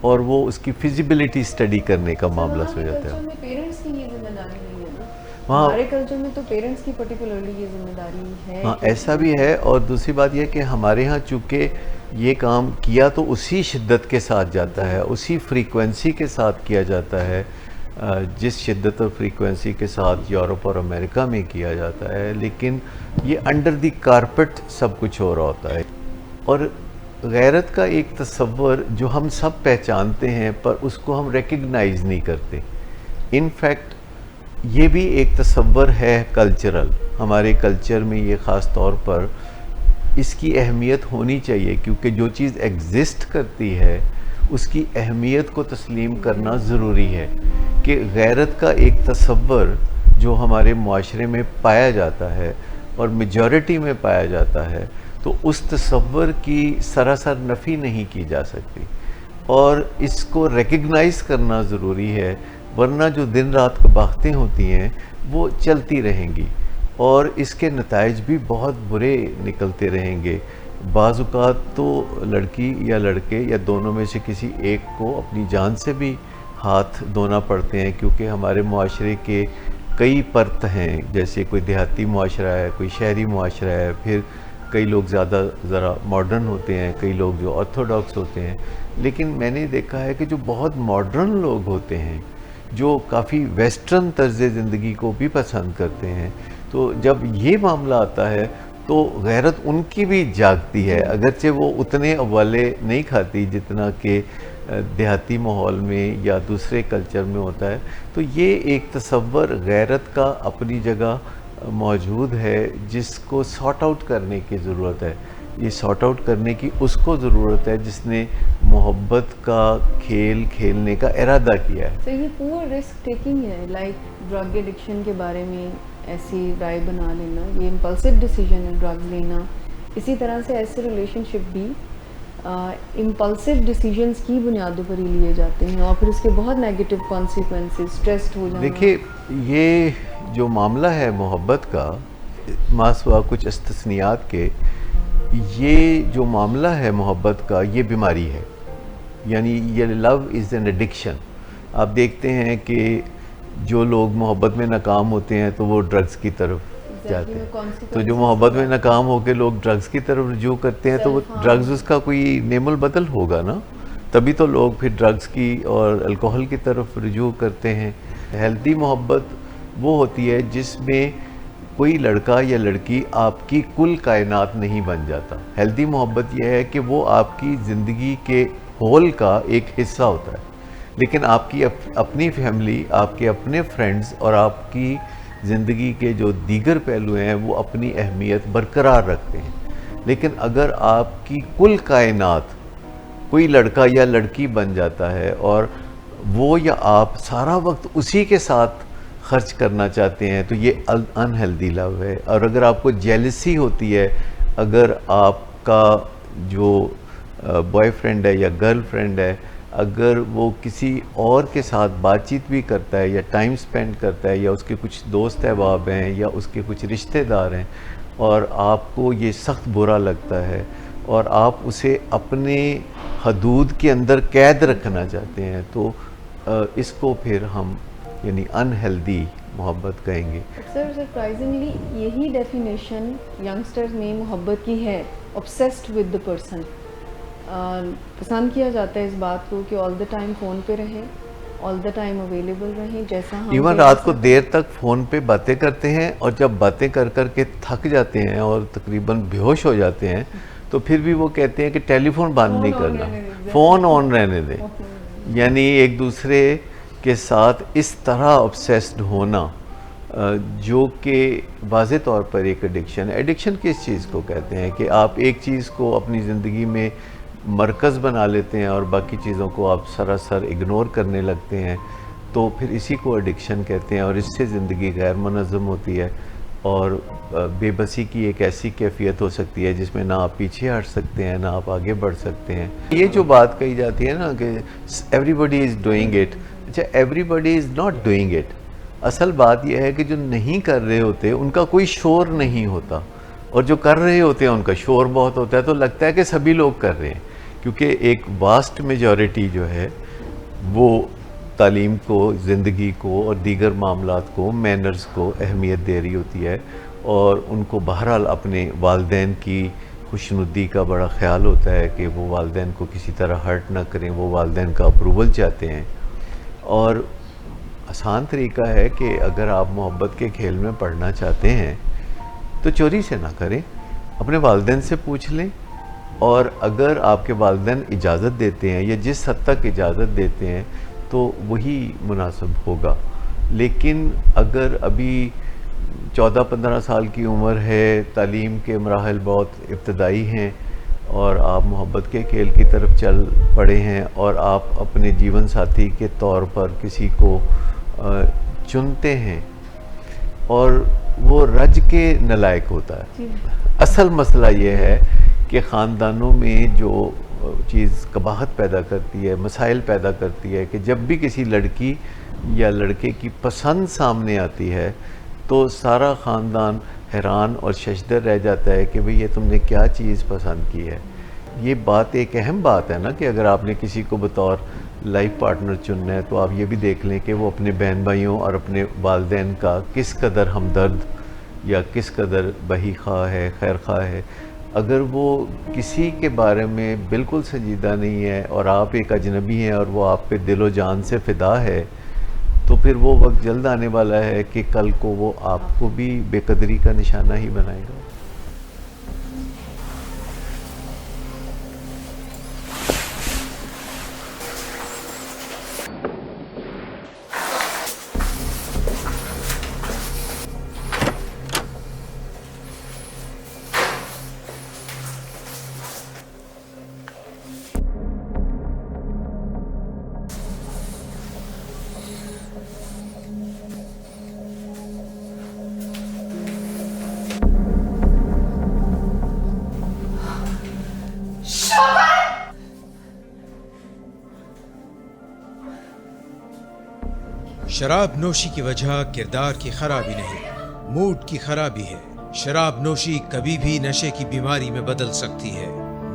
اور وہ اس کی فیزیبلٹی اسٹڈی کرنے کا معاملہ ہو جاتا ہے. پیرنٹس کی یہ ذمہ داری نہیں ہے نا, ہاں ہمارے کلچر میں تو پیرنٹس کی پرٹیکولرلی یہ ذمہ داری ہے. ہاں ایسا بھی ہے, اور دوسری بات یہ کہ ہمارے ہاں چونکہ یہ کام کیا تو اسی شدت کے ساتھ جاتا ہے, اسی فریکوینسی کے ساتھ کیا جاتا ہے جس شدت اور فریکوینسی کے ساتھ یورپ اور امریکہ میں کیا جاتا ہے, لیکن یہ انڈر دی کارپٹ سب کچھ ہو رہا ہوتا ہے. اور غیرت کا ایک تصور جو ہم سب پہچانتے ہیں پر اس کو ہم ریکگنائز نہیں کرتے. ان فیکٹ یہ بھی ایک تصور ہے کلچرل, ہمارے کلچر میں یہ خاص طور پر اس کی اہمیت ہونی چاہیے, کیونکہ جو چیز ایگزسٹ کرتی ہے اس کی اہمیت کو تسلیم کرنا ضروری ہے. کہ غیرت کا ایک تصور جو ہمارے معاشرے میں پایا جاتا ہے اور میجورٹی میں پایا جاتا ہے, تو اس تصور کی سراسر نفی نہیں کی جا سکتی, اور اس کو ریکگنائز کرنا ضروری ہے, ورنہ جو دن رات قباحتیں ہوتی ہیں وہ چلتی رہیں گی اور اس کے نتائج بھی بہت برے نکلتے رہیں گے. بعض اوقات تو لڑکی یا لڑکے یا دونوں میں سے کسی ایک کو اپنی جان سے بھی ہاتھ دھونا پڑتے ہیں, کیونکہ ہمارے معاشرے کے کئی پرت ہیں, جیسے کوئی دیہاتی معاشرہ ہے, کوئی شہری معاشرہ ہے, پھر کئی لوگ زیادہ ذرا ماڈرن ہوتے ہیں, کئی لوگ جو آرتھوڈاکس ہوتے ہیں. لیکن میں نے دیکھا ہے کہ جو بہت ماڈرن لوگ ہوتے ہیں, جو کافی ویسٹرن طرز زندگی کو بھی پسند کرتے ہیں, تو جب یہ معاملہ آتا ہے تو غیرت ان کی بھی جاگتی ہے, اگرچہ وہ اتنے اولے نہیں کھاتی جتنا کہ دیہاتی ماحول میں یا دوسرے کلچر میں ہوتا ہے. تو یہ ایک تصور غیرت کا اپنی جگہ موجود ہے جس کو سارٹ آؤٹ کرنے کی ضرورت ہے. یہ سارٹ آؤٹ کرنے کی اس کو ضرورت ہے جس نے محبت کا کھیل کھیلنے کا ارادہ کیا ہے. تو یہ پور رسک ٹیکنگ ہے, لائک ڈرگ ایڈکشن کے بارے میں ایسی رائے بنا لینا, یہ امپلسو ڈیسیژن ہے ڈرگ لینا. اسی طرح سے ایسے ریلیشن شپ بھی امپلسو ڈیسیژنس کی بنیادوں پر ہی لیے جاتے ہیں, اور پھر اس کے بہت نیگیٹو کانسیکوینسز, اسٹریسڈ ہو جانا. دیکھیے یہ جو معاملہ ہے محبت کا, ماسوا کچھ استثنیات کے, یہ جو معاملہ ہے محبت کا یہ بیماری ہے, یعنی یہ لو از این ایڈکشن. آپ دیکھتے ہیں کہ جو لوگ محبت میں ناکام ہوتے ہیں تو وہ ڈرگز کی طرف جاتے ہیں, تو جو محبت میں ناکام ہو کے لوگ ڈرگز کی طرف رجوع کرتے ہیں تو وہ ڈرگز اس کا کوئی نعم البدل ہوگا نا, تبھی تو لوگ پھر ڈرگز کی اور الکوہل کی طرف رجوع کرتے ہیں. ہیلدی محبت وہ ہوتی ہے جس میں کوئی لڑکا یا لڑکی آپ کی کل کائنات نہیں بن جاتا. ہیلدی محبت یہ ہے کہ وہ آپ کی زندگی کے ہول کا ایک حصہ ہوتا ہے, لیکن آپ کی اپنی فیملی, آپ کے اپنے فرینڈز اور آپ کی زندگی کے جو دیگر پہلو ہیں وہ اپنی اہمیت برقرار رکھتے ہیں. لیکن اگر آپ کی کل کائنات کوئی لڑکا یا لڑکی بن جاتا ہے اور وہ یا آپ سارا وقت اسی کے ساتھ خرچ کرنا چاہتے ہیں تو یہ انہیلدی لو ہے. اور اگر آپ کو جیلسی ہوتی ہے, اگر آپ کا جو بوائے فرینڈ ہے یا گرل فرینڈ ہے اگر وہ کسی اور کے ساتھ بات چیت بھی کرتا ہے یا ٹائم سپینڈ کرتا ہے یا اس کے کچھ دوست احباب ہیں یا اس کے کچھ رشتہ دار ہیں اور آپ کو یہ سخت برا لگتا ہے اور آپ اسے اپنے حدود کے اندر قید رکھنا چاہتے ہیں, تو اس کو پھر ہم یعنی انہیلدی محبت کہیں گے. سر سرپرائزنگلی یہی ڈیفینیشن ینگسٹرز میں محبت کی ہے, obsessed with the person. پسند کیا جاتا ہے اس بات کو کہ آل دا ٹائم فون پہ رہیں, آل دا ٹائم اویلیبل رہیں, جیسا ہم ایون رات کو دیر تک فون پہ باتیں کرتے ہیں اور جب باتیں کر کر کے تھک جاتے ہیں اور تقریباً بے ہوش ہو جاتے ہیں تو پھر بھی وہ کہتے ہیں کہ ٹیلی فون بند نہیں کرنا, فون آن رہنے دیں. یعنی ایک دوسرے کے ساتھ اس طرح obsessed ہونا جو کہ واضح طور پر ایک ایڈکشن ہے. ایڈکشن کس چیز کو کہتے ہیں کہ آپ ایک چیز کو اپنی زندگی میں مرکز بنا لیتے ہیں اور باقی چیزوں کو آپ سراسر اگنور کرنے لگتے ہیں, تو پھر اسی کو ایڈکشن کہتے ہیں. اور اس سے زندگی غیر منظم ہوتی ہے اور بے بسی کی ایک ایسی کیفیت ہو سکتی ہے جس میں نہ آپ پیچھے ہٹ سکتے ہیں نہ آپ آگے بڑھ سکتے ہیں. یہ جو بات کہی جاتی ہے نا کہ everybody is doing it, اچھا everybody is not doing it. اصل بات یہ ہے کہ جو نہیں کر رہے ہوتے ان کا کوئی شور نہیں ہوتا, اور جو کر رہے ہوتے ہیں ان کا شور بہت ہوتا ہے. تو لگتا ہے کہ سبھی لوگ کر رہے ہیں, کیونکہ ایک واسٹ میجورٹی جو ہے وہ تعلیم کو, زندگی کو اور دیگر معاملات کو, مینرز کو اہمیت دے رہی ہوتی ہے, اور ان کو بہرحال اپنے والدین کی خوشنودی کا بڑا خیال ہوتا ہے کہ وہ والدین کو کسی طرح ہرٹ نہ کریں, وہ والدین کا اپروول چاہتے ہیں. اور آسان طریقہ ہے کہ اگر آپ محبت کے کھیل میں پڑھنا چاہتے ہیں تو چوری سے نہ کریں, اپنے والدین سے پوچھ لیں, اور اگر آپ کے والدین اجازت دیتے ہیں یا جس حد تک اجازت دیتے ہیں تو وہی مناسب ہوگا. لیکن اگر ابھی 14-15 سال کی عمر ہے, تعلیم کے مراحل بہت ابتدائی ہیں اور آپ محبت کے کھیل کی طرف چل پڑے ہیں اور آپ اپنے جیون ساتھی کے طور پر کسی کو چنتے ہیں اور وہ رج کے نالائق ہوتا ہے. اصل مسئلہ یہ ہے کہ خاندانوں میں جو چیز قباحت پیدا کرتی ہے, مسائل پیدا کرتی ہے, کہ جب بھی کسی لڑکی یا لڑکے کی پسند سامنے آتی ہے تو سارا خاندان حیران اور ششدر رہ جاتا ہے کہ بھئی یہ تم نے کیا چیز پسند کی ہے. یہ بات ایک اہم بات ہے نا کہ اگر آپ نے کسی کو بطور لائف پارٹنر چننا ہے تو آپ یہ بھی دیکھ لیں کہ وہ اپنے بہن بھائیوں اور اپنے والدین کا کس قدر ہمدرد یا کس قدر بہی خواہ ہے, خیر خواہ ہے. اگر وہ کسی کے بارے میں بالکل سنجیدہ نہیں ہے اور آپ ایک اجنبی ہیں اور وہ آپ پہ دل و جان سے فدا ہے, تو پھر وہ وقت جلد آنے والا ہے کہ کل کو وہ آپ کو بھی بے قدری کا نشانہ ہی بنائے گا. شراب نوشی کی وجہ کردار کی خرابی نہیں, موڈ کی خرابی ہے. شراب نوشی کبھی بھی نشے کی بیماری میں بدل سکتی ہے.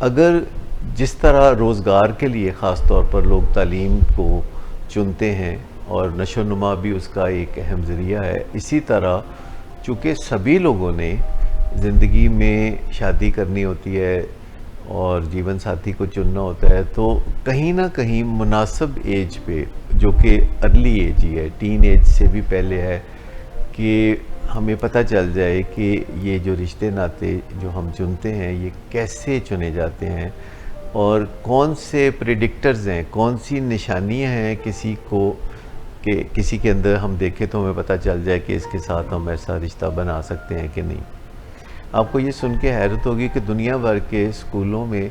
اگر جس طرح روزگار کے لیے خاص طور پر لوگ تعلیم کو چنتے ہیں اور نشو و نما بھی اس کا ایک اہم ذریعہ ہے، اسی طرح چونکہ سبھی لوگوں نے زندگی میں شادی کرنی ہوتی ہے اور جیون ساتھی کو چننا ہوتا ہے، تو کہیں نہ کہیں مناسب ایج پہ، جو کہ ارلی ایج ہی ہے، ٹین ایج سے بھی پہلے ہے، کہ ہمیں پتہ چل جائے کہ یہ جو رشتے ناتے جو ہم چنتے ہیں یہ کیسے چنے جاتے ہیں اور کون سے پریڈکٹرز ہیں، کون سی نشانیاں ہیں کسی کو کہ کسی کے اندر ہم دیکھیں تو ہمیں پتہ چل جائے کہ اس کے ساتھ ہم ایسا رشتہ بنا سکتے ہیں کہ نہیں۔ آپ کو یہ سن کے حیرت ہوگی کہ دنیا بھر کے اسکولوں میں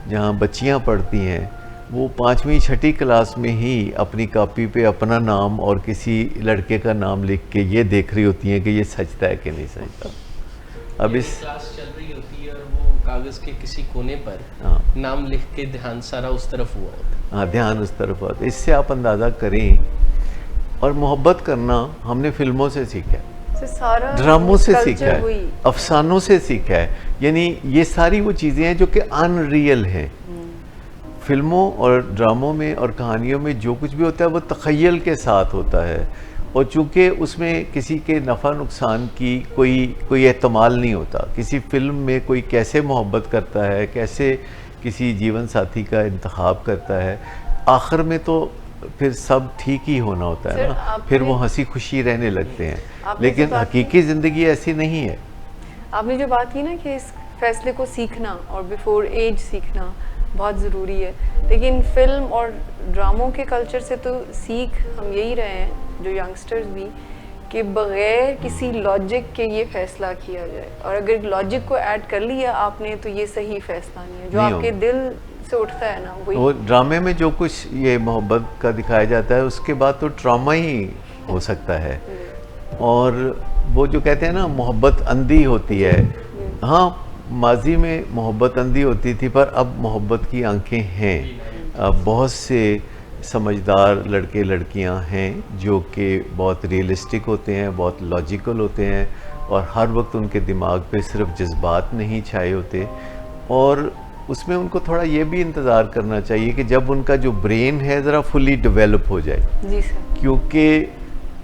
جہاں بچیاں پڑھتی ہیں وہ 5ویں 6ٹھی کلاس میں ہی اپنی کاپی پہ اپنا نام اور کسی لڑکے کا نام لکھ کے یہ دیکھ رہی ہوتی ہیں کہ یہ سچتا ہے کہ نہیں سچتا۔ اب اس کلاس چل رہی ہوتی ہے اور وہ کاغذ کے کسی کونے پر نام لکھ کے دھیان سارا اس طرف ہوا ہوتا ہے۔ ہاں، دھیان اس طرف ہوتا ہے۔ اس سے آپ اندازہ کریں، اور محبت کرنا ہم نے فلموں سے سیکھا ہے، ڈراموں سے سیکھا ہے، افسانوں سے سیکھا ہے، یعنی یہ ساری وہ چیزیں ہیں جو کہ ان ریئل ہیں۔ فلموں اور ڈراموں میں اور کہانیوں میں جو کچھ بھی ہوتا ہے وہ تخیل کے ساتھ ہوتا ہے، اور چونکہ اس میں کسی کے نفع نقصان کی کوئی احتمال نہیں ہوتا۔ کسی فلم میں کوئی کیسے محبت کرتا ہے، کیسے کسی جیون ساتھی کا انتخاب کرتا ہے، آخر میں تو پھر سب ٹھیک ہی ہونا ہوتا ہے نا، پھر وہ ہنسی خوشی رہنے لگتے ہیں، لیکن حقیقی زندگی ایسی نہیں ہے۔ آپ نے جو بات کی نا کہ اس فیصلے کو سیکھنا اور بیفور ایج سیکھنا بہت ضروری ہے، لیکن فلم اور ڈراموں کے کلچر سے تو سیکھ ہم یہی رہے ہیں جو ینگسٹرز بھی، کہ بغیر کسی لاجک کے یہ فیصلہ کیا جائے، اور اگر لاجک کو ایڈ کر لیا آپ نے تو یہ صحیح فیصلہ نہیں ہے، جو آپ کے دل سے اٹھتا ہے نا وہ ڈرامے میں جو کچھ یہ محبت کا دکھایا جاتا ہے اس کے بعد تو ٹراما ہی ہو سکتا ہے، اور وہ جو کہتے ہیں نا محبت اندھی ہوتی ہے، ہاں ماضی میں محبت اندھی ہوتی تھی پر اب محبت کی آنکھیں ہیں۔ اب بہت سے سمجھدار لڑکے لڑکیاں ہیں جو کہ بہت ریئلسٹک ہوتے ہیں، بہت لاجیکل ہوتے ہیں، اور ہر وقت ان کے دماغ پہ صرف جذبات نہیں چھائے ہوتے، اور اس میں ان کو تھوڑا یہ بھی انتظار کرنا چاہیے کہ جب ان کا جو برین ہے ذرا فلی ڈیولپ ہو جائے۔ جی سر۔ کیونکہ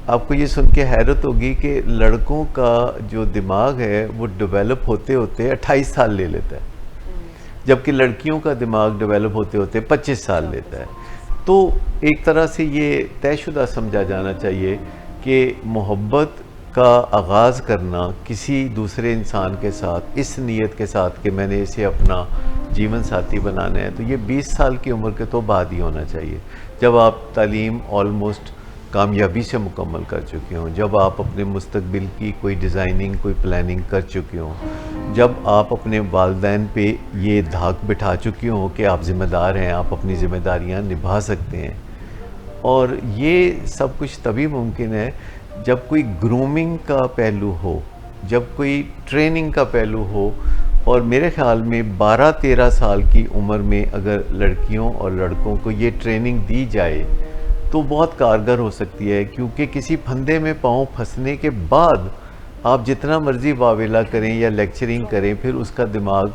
آپ کو یہ سن کے حیرت ہوگی کہ لڑکوں کا جو دماغ ہے وہ ڈیولپ ہوتے ہوتے 28 سال لے لیتا ہے، جبکہ لڑکیوں کا دماغ ڈیولپ ہوتے ہوتے 25 سال لیتا ہے۔ تو ایک طرح سے یہ طے شدہ سمجھا جانا چاہیے کہ محبت کا آغاز کرنا کسی دوسرے انسان کے ساتھ اس نیت کے ساتھ کہ میں نے اسے اپنا جیون ساتھی بنانا ہے، تو یہ 20 سال کی عمر کے تو بعد ہی ہونا چاہیے، جب آپ تعلیم آلموسٹ کامیابی سے مکمل کر چکے ہوں، جب آپ اپنے مستقبل کی کوئی ڈیزائننگ کوئی پلاننگ کر چکے ہوں، جب آپ اپنے والدین پہ یہ دھاک بٹھا چکے ہوں کہ آپ ذمہ دار ہیں، آپ اپنی ذمہ داریاں نبھا سکتے ہیں۔ اور یہ سب کچھ تبھی ممکن ہے جب کوئی گرومنگ کا پہلو ہو، جب کوئی ٹریننگ کا پہلو ہو، اور میرے خیال میں 12-13 سال کی عمر میں اگر لڑکیوں اور لڑکوں کو یہ ٹریننگ دی جائے تو بہت کارگر ہو سکتی ہے، کیونکہ کسی پھندے میں پاؤں پھنسنے کے بعد آپ جتنا مرضی واویلا کریں یا لیکچرنگ کریں، پھر اس کا دماغ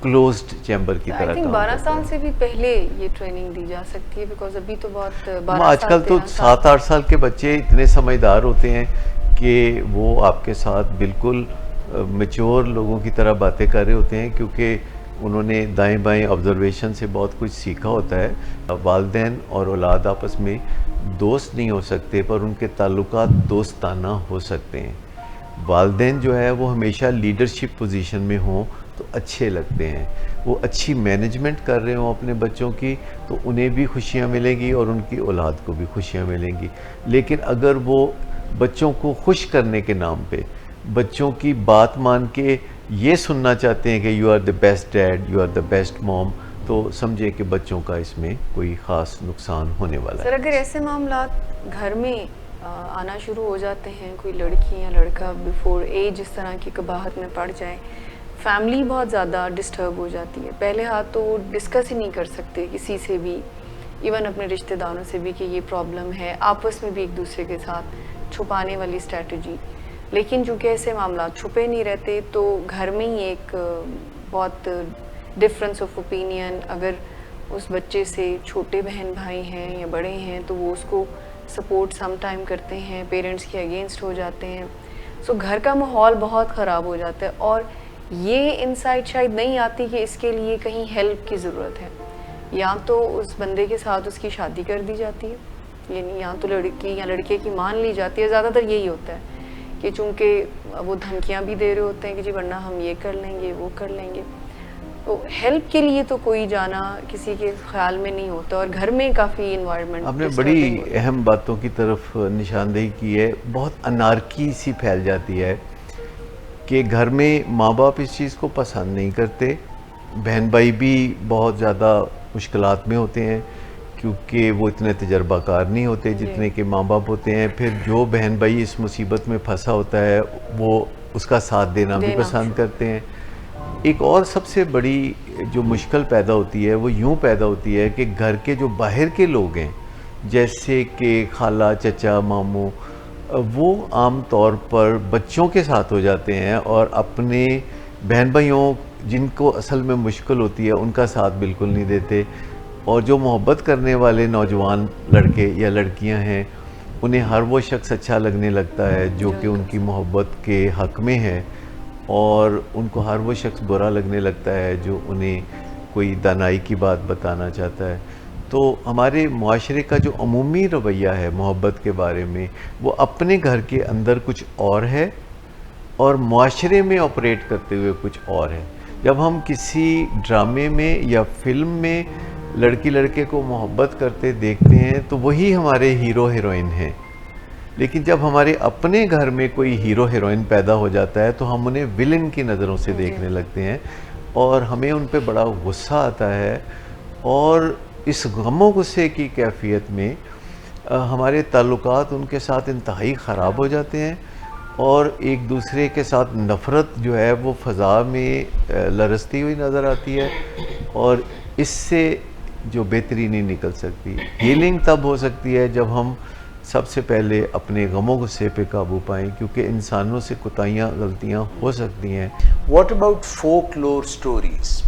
کلوزڈ چیمبر کی طرح کام 12 سال سے بھی پہلے یہ ٹریننگ دی جا سکتی ہے، بیکاز ابھی تو بہت 12 آج کل تو 7-8 سال کے بچے اتنے سمجھدار ہوتے ہیں کہ وہ آپ کے ساتھ بالکل میچور لوگوں کی طرح باتیں کر رہے ہوتے ہیں، کیونکہ انہوں نے دائیں بائیں آبزرویشن سے بہت کچھ سیکھا ہوتا ہے۔ والدین اور اولاد آپس میں دوست نہیں ہو سکتے پر ان کے تعلقات دوستانہ ہو سکتے ہیں۔ والدین جو ہے وہ ہمیشہ لیڈرشپ پوزیشن میں ہوں تو اچھے لگتے ہیں، وہ اچھی مینجمنٹ کر رہے ہوں اپنے بچوں کی تو انہیں بھی خوشیاں ملیں گی اور ان کی اولاد کو بھی خوشیاں ملیں گی۔ لیکن اگر وہ بچوں کو خوش کرنے کے نام پہ بچوں کی بات مان کے یہ سننا چاہتے ہیں کہ you are the best dad, you are the best mom, تو سمجھے کہ بچوں کا اس میں کوئی خاص نقصان ہونے والا ہے۔ سر اگر ایسے معاملات گھر میں آنا شروع ہو جاتے ہیں، کوئی لڑکی یا لڑکا بیفور ایج اس طرح کی قباحت میں پڑ جائے، فیملی بہت زیادہ ڈسٹرب ہو جاتی ہے۔ پہلے ہاتھ تو وہ ڈسکس ہی نہیں کر سکتے کسی سے بھی، ایون اپنے رشتہ داروں سے بھی کہ یہ پرابلم ہے، آپس میں بھی ایک دوسرے کے ساتھ چھپانے والی اسٹریٹجی۔ لیکن چونکہ ایسے معاملات چھپے نہیں رہتے تو گھر میں ہی ایک بہت ڈفرینس آف اوپینین. اگر اس بچے سے چھوٹے بہن بھائی ہیں یا بڑے ہیں تو وہ اس کو سپورٹ سم ٹائم کرتے ہیں, پیرنٹس کے اگینسٹ ہو جاتے ہیں. سو گھر کا ماحول بہت خراب ہو جاتا ہے, اور یہ انسائٹ شاید نہیں آتی کہ اس کے لیے کہیں ہیلپ کی ضرورت ہے. یا تو اس بندے کے ساتھ اس کی شادی کر دی جاتی ہے, یعنی یا تو لڑکی یا لڑکے کی مان لی جاتی ہے. زیادہ تر یہی ہوتا ہے کہ چونکہ وہ دھمکیاں بھی دے رہے ہوتے ہیں کہ جی ورنہ ہم یہ کر لیں گے وہ کر لیں گے. تو ہیلپ کے لیے تو کوئی جانا کسی کے خیال میں نہیں ہوتا, اور گھر میں کافی انوائرمنٹ. آپ نے بڑی اہم باتوں کی طرف نشاندہی کی ہے. بہت انارکی سی پھیل جاتی ہے کہ گھر میں ماں باپ اس چیز کو پسند نہیں کرتے, بہن بھائی بھی بہت زیادہ مشکلات میں ہوتے ہیں کیونکہ وہ اتنے تجربہ کار نہیں ہوتے جتنے کہ ماں باپ ہوتے ہیں. پھر جو بہن بھائی اس مصیبت میں پھنسا ہوتا ہے وہ اس کا ساتھ دینا بھی پسند کرتے ہیں. ایک اور سب سے بڑی جو مشکل پیدا ہوتی ہے وہ یوں پیدا ہوتی ہے کہ گھر کے جو باہر کے لوگ ہیں جیسے کہ خالہ چچا ماموں, وہ عام طور پر بچوں کے ساتھ ہو جاتے ہیں اور اپنے بہن بھائیوں جن کو اصل میں مشکل ہوتی ہے ان کا ساتھ بالکل نہیں دیتے. اور جو محبت کرنے والے نوجوان لڑکے یا لڑکیاں ہیں انہیں ہر وہ شخص اچھا لگنے لگتا ہے جو کہ ان کی محبت کے حق میں ہے, اور ان کو ہر وہ شخص برا لگنے لگتا ہے جو انہیں کوئی دانائی کی بات بتانا چاہتا ہے. تو ہمارے معاشرے کا جو عمومی رویہ ہے محبت کے بارے میں وہ اپنے گھر کے اندر کچھ اور ہے اور معاشرے میں آپریٹ کرتے ہوئے کچھ اور ہے. جب ہم کسی ڈرامے میں یا فلم میں لڑکی لڑکے کو محبت کرتے دیکھتے ہیں تو وہی ہمارے ہیرو ہیروئن ہیں, لیکن جب ہمارے اپنے گھر میں کوئی ہیرو ہیروئن پیدا ہو جاتا ہے تو ہم انہیں ویلن کی نظروں سے دیکھنے لگتے ہیں اور ہمیں ان پہ بڑا غصہ آتا ہے. اور اس غم و غصے کی کیفیت میں ہمارے تعلقات ان کے ساتھ انتہائی خراب ہو جاتے ہیں اور ایک دوسرے کے ساتھ نفرت جو ہے وہ فضا میں لرزتی ہوئی نظر آتی ہے, اور اس سے جو بہتری نہیں نکل سکتی. ہیلنگ تب ہو سکتی ہے جب ہم سب سے پہلے اپنے غم و غصے پہ قابو پائیں, کیونکہ انسانوں سے کوتاہیاں غلطیاں ہو سکتی ہیں. What about folklore stories?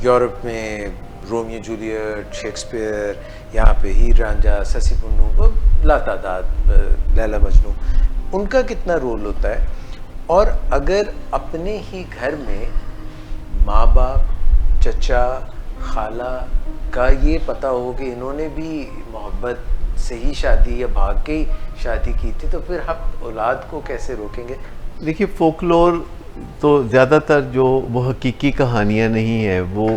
Europe میں رومیو جولیٹ, شیکسپیئر, یہاں پہ ہیر رانجھا, سسی پنو, لا تعداد لیلا مجنو, ان کا کتنا رول ہوتا ہے؟ اور اگر اپنے ہی گھر میں ماں باپ چچا خالہ کا یہ پتہ ہو کہ انہوں نے بھی محبت سے ہی شادی یا بھاگ کے ہی شادی کی تھی, تو پھر ہم اولاد کو کیسے روکیں گے؟ دیکھیے فولکلور تو زیادہ تر جو وہ حقیقی کہانیاں نہیں ہیں, وہ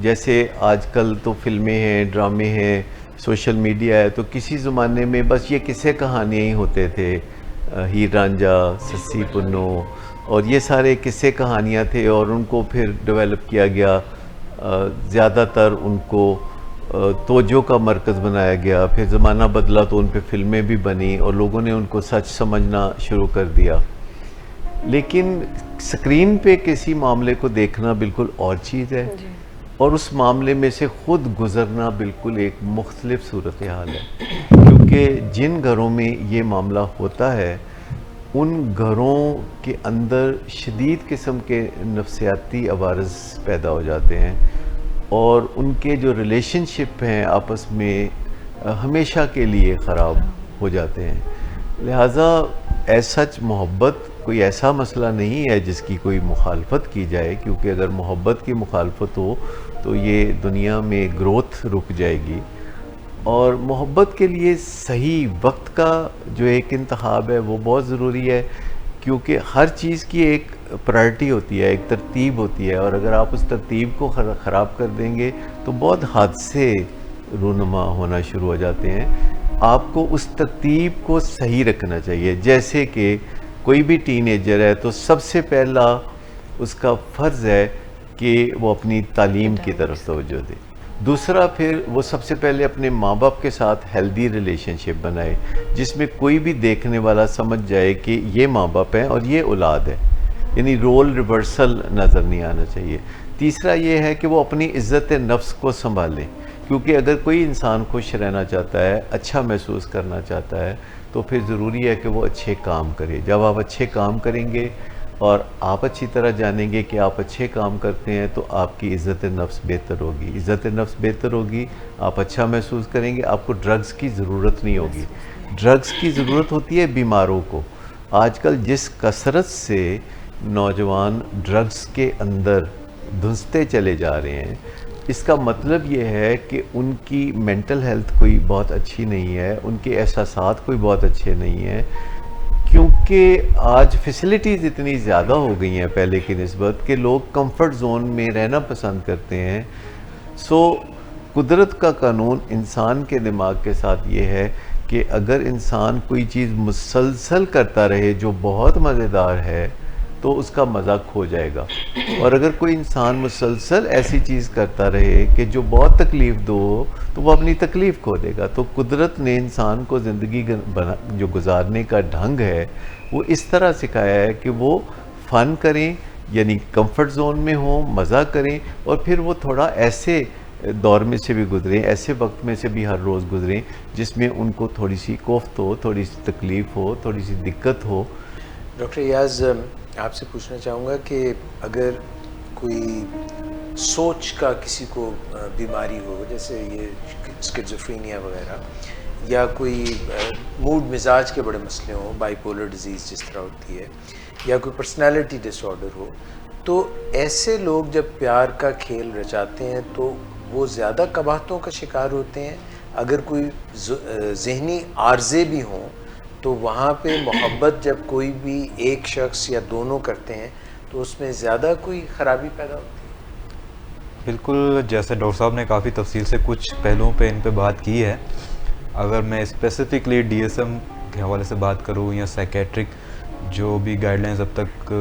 جیسے آج کل تو فلمیں ہیں, ڈرامے ہیں, سوشل میڈیا ہے, تو کسی زمانے میں بس یہ قصے کہانیاں ہی ہوتے تھے, ہیر رانجھا, سسی پنو, اور یہ سارے قصے کہانیاں تھے اور ان کو پھر ڈیولپ کیا گیا, زیادہ تر ان کو توجہ کا مرکز بنایا گیا. پھر زمانہ بدلا تو ان پہ فلمیں بھی بنی اور لوگوں نے ان کو سچ سمجھنا شروع کر دیا. لیکن سکرین پہ کسی معاملے کو دیکھنا بالکل اور چیز ہے اور اس معاملے میں سے خود گزرنا بالکل ایک مختلف صورتحال ہے, کیونکہ جن گھروں میں یہ معاملہ ہوتا ہے ان گھروں کے اندر شدید قسم کے نفسیاتی عوارض پیدا ہو جاتے ہیں اور ان کے جو ریلیشن شپ ہیں آپس میں ہمیشہ کے لیے خراب ہو جاتے ہیں. لہٰذا ایز سچ محبت کوئی ایسا مسئلہ نہیں ہے جس کی کوئی مخالفت کی جائے, کیونکہ اگر محبت کی مخالفت ہو تو یہ دنیا میں گروتھ رک جائے گی. اور محبت کے لیے صحیح وقت کا جو ایک انتخاب ہے وہ بہت ضروری ہے, کیونکہ ہر چیز کی ایک پرائرٹی ہوتی ہے, ایک ترتیب ہوتی ہے, اور اگر آپ اس ترتیب کو خراب کر دیں گے تو بہت حادثے رونما ہونا شروع ہو جاتے ہیں. آپ کو اس ترتیب کو صحیح رکھنا چاہیے. جیسے کہ کوئی بھی ٹین ایجر ہے تو سب سے پہلا اس کا فرض ہے کہ وہ اپنی تعلیم کی طرف توجہ دے. دوسرا پھر وہ سب سے پہلے اپنے ماں باپ کے ساتھ ہیلدی ریلیشن شپ بنائے جس میں کوئی بھی دیکھنے والا سمجھ جائے کہ یہ ماں باپ ہیں اور یہ اولاد ہے, یعنی رول ریورسل نظر نہیں آنا چاہیے. تیسرا یہ ہے کہ وہ اپنی عزت نفس کو سنبھالیں, کیونکہ اگر کوئی انسان خوش رہنا چاہتا ہے, اچھا محسوس کرنا چاہتا ہے, تو پھر ضروری ہے کہ وہ اچھے کام کرے. جب آپ اچھے کام کریں گے اور آپ اچھی طرح جانیں گے کہ آپ اچھے کام کرتے ہیں تو آپ کی عزت نفس بہتر ہوگی. عزت نفس بہتر ہوگی, آپ اچھا محسوس کریں گے, آپ کو ڈرگز کی ضرورت نہیں ہوگی. ڈرگز کی ضرورت ہوتی ہے بیماروں کو. آج کل جس کثرت سے نوجوان ڈرگز کے اندر دھنستے چلے جا رہے ہیں, اس کا مطلب یہ ہے کہ ان کی مینٹل ہیلتھ کوئی بہت اچھی نہیں ہے, ان کے احساسات کوئی بہت اچھے نہیں ہیں, کیونکہ آج فیسلٹیز اتنی زیادہ ہو گئی ہیں پہلے کی نسبت کہ لوگ کمفرٹ زون میں رہنا پسند کرتے ہیں. قدرت کا قانون انسان کے دماغ کے ساتھ یہ ہے کہ اگر انسان کوئی چیز مسلسل کرتا رہے جو بہت مزیدار ہے تو اس کا مزہ کھو جائے گا, اور اگر کوئی انسان مسلسل ایسی چیز کرتا رہے کہ جو بہت تکلیف دو تو وہ اپنی تکلیف کھو دے گا. تو قدرت نے انسان کو زندگی جو گزارنے کا ڈھنگ ہے وہ اس طرح سکھایا ہے کہ وہ فن کریں, یعنی کمفرٹ زون میں ہوں, مزہ کریں, اور پھر وہ تھوڑا ایسے دور میں سے بھی گزریں, ایسے وقت میں سے بھی ہر روز گزریں جس میں ان کو تھوڑی سی کوفت ہو, تھوڑی سی تکلیف ہو, تھوڑی سی دقت ہو. ڈاکٹر ایاز, آپ سے پوچھنا چاہوں گا کہ اگر کوئی سوچ کا کسی کو بیماری ہو, جیسے یہ اسکیزوفرینیا وغیرہ, یا کوئی موڈ مزاج کے بڑے مسئلے ہوں, بائی پولر ڈیزیز جس طرح ہوتی ہے, یا کوئی پرسنالٹی ڈس آرڈر ہو, تو ایسے لوگ جب پیار کا کھیل رچاتے ہیں تو وہ زیادہ قباحتوں کا شکار ہوتے ہیں. اگر کوئی ذہنی عارضے بھی ہوں تو وہاں پہ محبت جب کوئی بھی ایک شخص یا دونوں کرتے ہیں تو اس میں زیادہ کوئی خرابی پیدا ہوتی ہے. بالکل, جیسے ڈاکٹر صاحب نے کافی تفصیل سے کچھ پہلوؤں پہ ان پہ بات کی ہے. اگر میں اسپیسیفکلی DSM کے حوالے سے بات کروں یا سائیکیٹرک جو بھی گائیڈ لائنز اب تک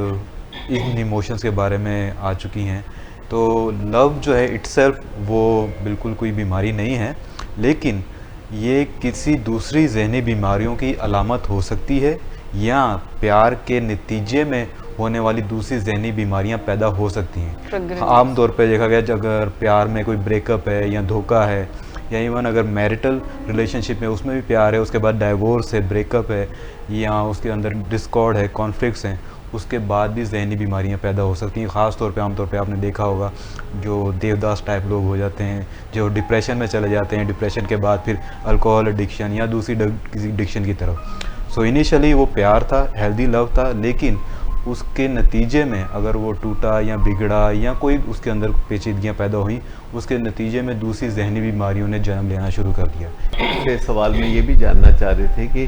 ان ایموشنز کے بارے میں آ چکی ہیں, تو لو جو ہے اٹ سیلف وہ بالکل کوئی بیماری نہیں ہے, لیکن یہ کسی دوسری ذہنی بیماریوں کی علامت ہو سکتی ہے, یا پیار کے نتیجے میں ہونے والی دوسری ذہنی بیماریاں پیدا ہو سکتی ہیں. عام طور پہ دیکھا گیا اگر پیار میں کوئی بریک اپ ہے یا دھوکہ ہے, یا ایون اگر میرٹل ریلیشن شپ میں اس میں بھی پیار ہے, اس کے بعد ڈائیورس ہے, بریک اپ ہے, یا اس کے اندر ڈسکارڈ ہے, کانفلکٹس ہیں, اس کے بعد بھی ذہنی بیماریاں پیدا ہو سکتی ہیں. خاص طور پہ عام طور پہ آپ نے دیکھا ہوگا جو دیوداس ٹائپ لوگ ہو جاتے ہیں, جو ڈپریشن میں چلے جاتے ہیں, ڈپریشن کے بعد پھر الکوہول ایڈکشن یا دوسری کسی ایڈکشن کی طرف. سو انیشلی وہ پیار تھا, ہیلدی لو تھا, لیکن اس کے نتیجے میں اگر وہ ٹوٹا یا بگڑا یا کوئی اس کے اندر پیچیدگیاں پیدا ہوئیں, اس کے نتیجے میں دوسری ذہنی بیماریوں نے جنم لینا شروع کر دیا. اس سوال میں یہ بھی جاننا چاہ رہے تھے کہ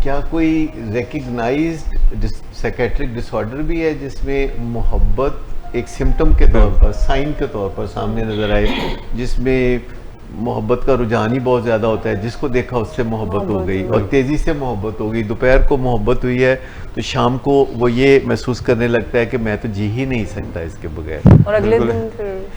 کیا کوئی ریکگنائزڈ سائیکیٹرک ڈس آرڈر بھی ہے جس میں محبت ایک سمٹم کے طور پر, سائن کے طور پر سامنے نظر آئے, جس میں محبت کا رجحان ہی بہت زیادہ ہوتا ہے, جس کو دیکھا اس سے محبت ہو گئی اور تیزی سے محبت ہو گئی, دوپہر کو محبت ہوئی ہے تو شام کو وہ یہ محسوس کرنے لگتا ہے کہ میں تو جی ہی نہیں سکتا اس کے بغیر, اور اگلے دن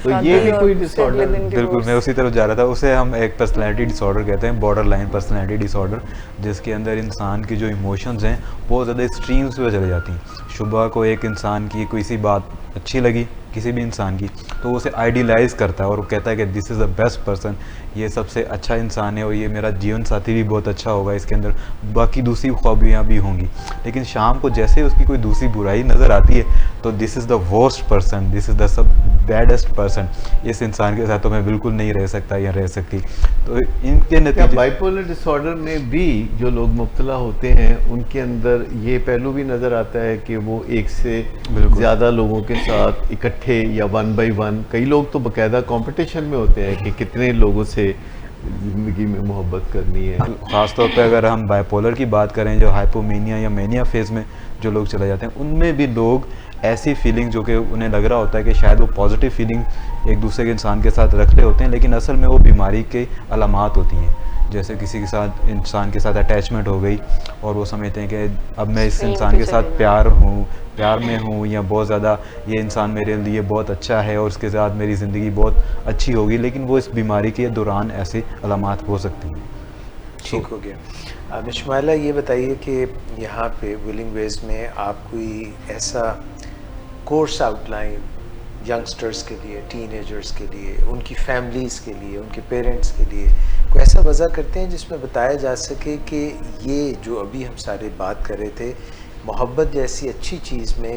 تو یہ بھی کوئی ڈس آرڈر. بالکل, میں اسی طرف جا رہا تھا. اسے ہم ایک پرسنالٹی ڈس آرڈر کہتے ہیں, بارڈر لائن پرسنالٹی ڈس آرڈر, جس کے اندر انسان کی جو ایموشنز ہیں بہت زیادہ ایکسٹریمز پہ چلے جاتی ہیں. صبح کو ایک انسان کی کوئی سی بات اچھی لگی کسی بھی انسان کی تو وہ اسے آئیڈیلائز کرتا ہے اور وہ کہتا ہے کہ دس از دا بیسٹ پرسن, یہ سب سے اچھا انسان ہے اور یہ میرا جیون ساتھی بھی بہت اچھا ہوگا, اس کے اندر باقی دوسری خوابیاں بھی ہوں گی. لیکن شام کو جیسے اس کی کوئی دوسری برائی نظر آتی ہے تو this is the worst person, this is the سب بیڈسٹ پرسن, اس انسان کے ساتھ تو میں بالکل نہیں رہ سکتا یا رہ سکتی. تو ان کے نتیجے بائی پولر ڈس آرڈر میں بھی جو لوگ مبتلا ہوتے ہیں ان کے اندر یہ پہلو بھی نظر آتا ہے کہ وہ ایک سے زیادہ لوگوں کے ساتھ اکٹھے یا 1 by 1, کئی لوگ تو باقاعدہ کمپٹیشن میں ہوتے ہیں کہ کتنے لوگوں سے زندگی میں محبت کرنی ہے. خاص طور پہ اگر ہم بائی پولر کی بات کریں, جو ہائپومینیا یا مینیا فیز میں جو لوگ چلے جاتے ہیں, ان میں بھی لوگ ایسی فیلنگ جو کہ انہیں لگ رہا ہوتا ہے کہ شاید وہ پازیٹیو فیلنگ ایک دوسرے کے انسان کے ساتھ رکھتے ہوتے ہیں, لیکن اصل میں وہ بیماری کے علامات ہوتی ہیں. جیسے کسی کے ساتھ انسان کے ساتھ اٹیچمنٹ ہو گئی اور وہ سمجھتے ہیں کہ اب میں اس انسان کے ساتھ پیار میں ہوں یا بہت زیادہ یہ انسان میرے لیے بہت اچھا ہے اور اس کے ساتھ میری زندگی بہت اچھی ہوگی, لیکن وہ اس بیماری کے دوران ایسی علامات ہو سکتی ہیں. ٹھیک ہو گیا. نشمائلہ, یہ بتائیے کہ یہاں پہ ولنگ ویز میں آپ کوئی ایسا کورس آؤٹ لائن ینگسٹرز کے لیے, ٹین ایجرز کے لیے, ان کی فیملیز کے لیے, ان کے پیرنٹس کے لیے کوئی ایسا وضع کرتے ہیں جس میں بتایا جا سکے کہ یہ جو ابھی ہم سارے بات کر رہے تھے, محبت جیسی اچھی چیز میں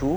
2,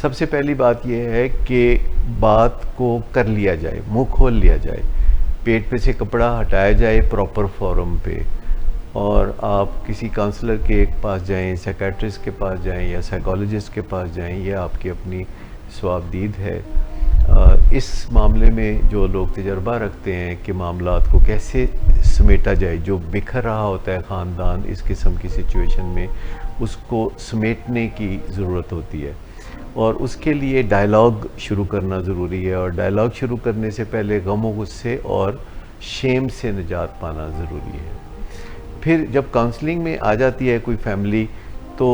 سب سے پہلی بات یہ ہے کہ بات کو کر لیا جائے، منہ کھول لیا جائے، پیٹ پہ سے کپڑا ہٹایا جائے پراپر فورم پہ، اور آپ کسی کاؤنسلر کے پاس جائیں، سائیکیٹرسٹ کے پاس جائیں یا سائیکالوجسٹ کے پاس جائیں، یہ آپ کی اپنی ثوابدید ہے۔ اس معاملے میں جو لوگ تجربہ رکھتے ہیں کہ معاملات کو کیسے سمیٹا جائے، جو بکھر رہا ہوتا ہے خاندان اس قسم کی سچویشن میں، اس کو سمیٹنے کی ضرورت ہوتی ہے، اور اس کے لیے ڈائلاگ شروع کرنا ضروری ہے، اور ڈائلاگ شروع کرنے سے پہلے غم و غصے اور شیم سے نجات پانا ضروری ہے۔ پھر جب کاؤنسلنگ میں آ جاتی ہے کوئی فیملی، تو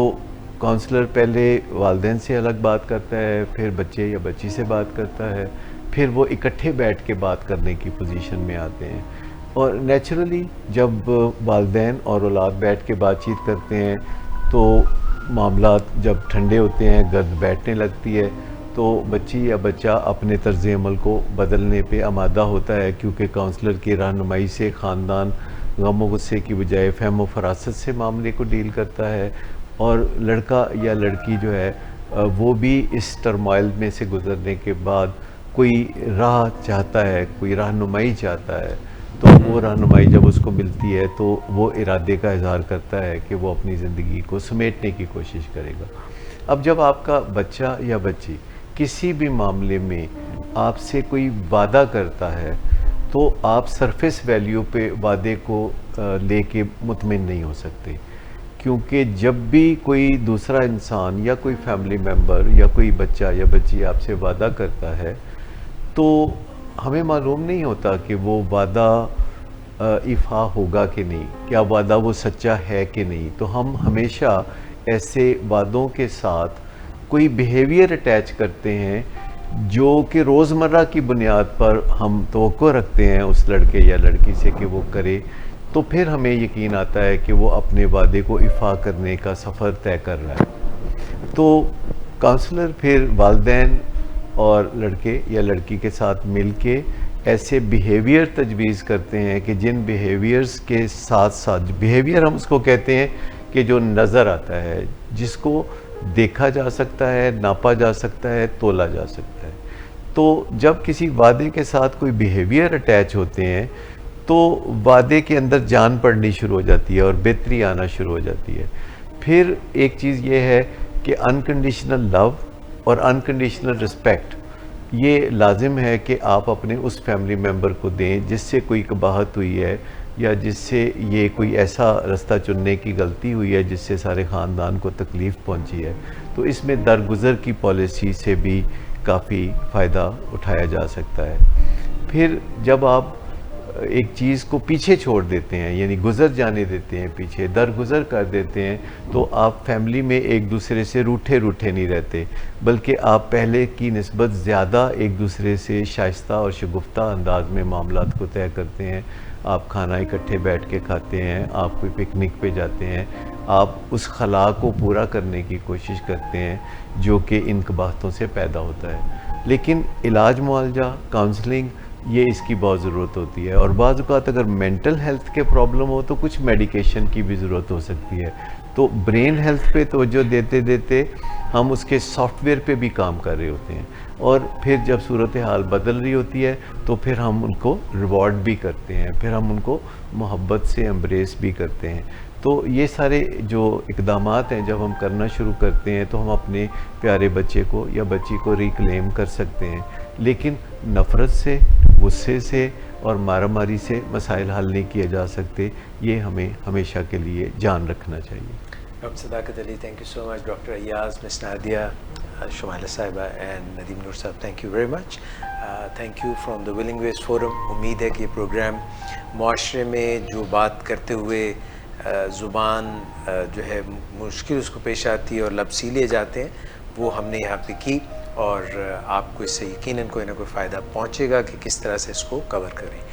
کاؤنسلر پہلے والدین سے الگ بات کرتا ہے، پھر بچے یا بچی سے بات کرتا ہے، پھر وہ اکٹھے بیٹھ کے بات کرنے کی پوزیشن میں آتے ہیں، اور نیچرلی جب والدین اور اولاد بیٹھ کے بات چیت کرتے ہیں تو معاملات جب ٹھنڈے ہوتے ہیں، گرد بیٹھنے لگتی ہے، تو بچی یا بچہ اپنے طرز عمل کو بدلنے پہ آمادہ ہوتا ہے، کیونکہ کاؤنسلر کی رہنمائی سے خاندان غم و غصے کی بجائے فہم و فراست سے معاملے کو ڈیل کرتا ہے، اور لڑکا یا لڑکی جو ہے وہ بھی اس ٹرمائل میں سے گزرنے کے بعد کوئی راہ چاہتا ہے، کوئی رہنمائی چاہتا ہے، تو وہ رہنمائی جب اس کو ملتی ہے تو وہ ارادے کا اظہار کرتا ہے کہ وہ اپنی زندگی کو سمیٹنے کی کوشش کرے گا۔ اب جب آپ کا بچہ یا بچی کسی بھی معاملے میں آپ سے کوئی وعدہ کرتا ہے تو آپ سرفیس ویلیو پہ وعدے کو لے کے مطمئن نہیں ہو سکتے، کیونکہ جب بھی کوئی دوسرا انسان یا کوئی فیملی ممبر یا کوئی بچہ یا بچی آپ سے وعدہ کرتا ہے تو ہمیں معلوم نہیں ہوتا کہ وہ وعدہ ایفا ہوگا کہ نہیں، کیا وعدہ وہ سچا ہے کہ نہیں، تو ہم ہمیشہ ایسے وعدوں کے ساتھ کوئی بیہیویئر اٹیچ کرتے ہیں جو کہ روزمرہ کی بنیاد پر ہم توقع رکھتے ہیں اس لڑکے یا لڑکی سے کہ وہ کرے، تو پھر ہمیں یقین آتا ہے کہ وہ اپنے وعدے کو ایفا کرنے کا سفر طے کر رہا ہے۔ تو کاؤنسلر پھر والدین اور لڑکے یا لڑکی کے ساتھ مل کے ایسے بیہیویئر تجویز کرتے ہیں کہ جن بیہیویئرز کے ساتھ ساتھ، بیہیویئر ہم اس کو کہتے ہیں کہ جو نظر آتا ہے، جس کو دیکھا جا سکتا ہے، ناپا جا سکتا ہے، تولا جا سکتا ہے۔ تو جب کسی وعدے کے ساتھ کوئی بیہیویئر اٹیچ ہوتے ہیں تو وعدے کے اندر جان پڑنی شروع ہو جاتی ہے اور بہتری آنا شروع ہو جاتی ہے۔ پھر ایک چیز یہ ہے کہ انکنڈیشنل لو اور انکنڈیشنل رسپیکٹ یہ لازم ہے کہ آپ اپنے اس فیملی ممبر کو دیں جس سے کوئی قباحت ہوئی ہے یا جس سے یہ کوئی ایسا رستہ چننے کی غلطی ہوئی ہے جس سے سارے خاندان کو تکلیف پہنچی ہے۔ تو اس میں درگزر کی پالیسی سے بھی کافی فائدہ اٹھایا جا سکتا ہے۔ پھر جب آپ ایک چیز کو پیچھے چھوڑ دیتے ہیں، یعنی گزر جانے دیتے ہیں، پیچھے درگزر کر دیتے ہیں، تو آپ فیملی میں ایک دوسرے سے روٹھے نہیں رہتے، بلکہ آپ پہلے کی نسبت زیادہ ایک دوسرے سے شائستہ اور شگفتہ انداز میں معاملات کو طے کرتے ہیں۔ آپ کھانا اکٹھے بیٹھ کے کھاتے ہیں، آپ کوئی پکنک پہ جاتے ہیں، آپ اس خلا کو پورا کرنے کی کوشش کرتے ہیں جو کہ ان قباحتوں سے پیدا ہوتا ہے۔ لیکن علاج معالجہ، کاؤنسلنگ، یہ اس کی بہت ضرورت ہوتی ہے، اور بعض اوقات اگر مینٹل ہیلتھ کے پرابلم ہو تو کچھ میڈیکیشن کی بھی ضرورت ہو سکتی ہے۔ تو برین ہیلتھ پہ توجہ دیتے دیتے ہم اس کے سافٹ ویئر پہ بھی کام کر رہے ہوتے ہیں، اور پھر جب صورتحال بدل رہی ہوتی ہے تو پھر ہم ان کو ریوارڈ بھی کرتے ہیں، پھر ہم ان کو محبت سے امبریس بھی کرتے ہیں۔ تو یہ سارے جو اقدامات ہیں جب ہم کرنا شروع کرتے ہیں تو ہم اپنے پیارے بچے کو یا بچی کو ریکلیم کر سکتے ہیں، لیکن نفرت سے، غصے سے اور مارا ماری سے مسائل حل نہیں کیے جا سکتے۔ یہ ہمیں ہمیشہ کے لیے جان رکھنا چاہیے۔ Doctor Sadaqat Ali, thank you so much. Doctor Ayaz, miss Nadia, Shumaila صاحبہ اینڈ ندیم نور صاحب, thank you very much. Thank you from the willing ways forum. امید ہے کہ یہ پروگرام معاشرے میں جو بات کرتے ہوئے زبان جو ہے مشکل اس کو پیش آتی ہے اور لب سیلے جاتے ہیں وہ ہم نے یہاں پہ کی, اور آپ کو اس سے یقیناً کوئی نہ کوئی فائدہ پہنچے گا کہ کس طرح سے اس کو کور کریں.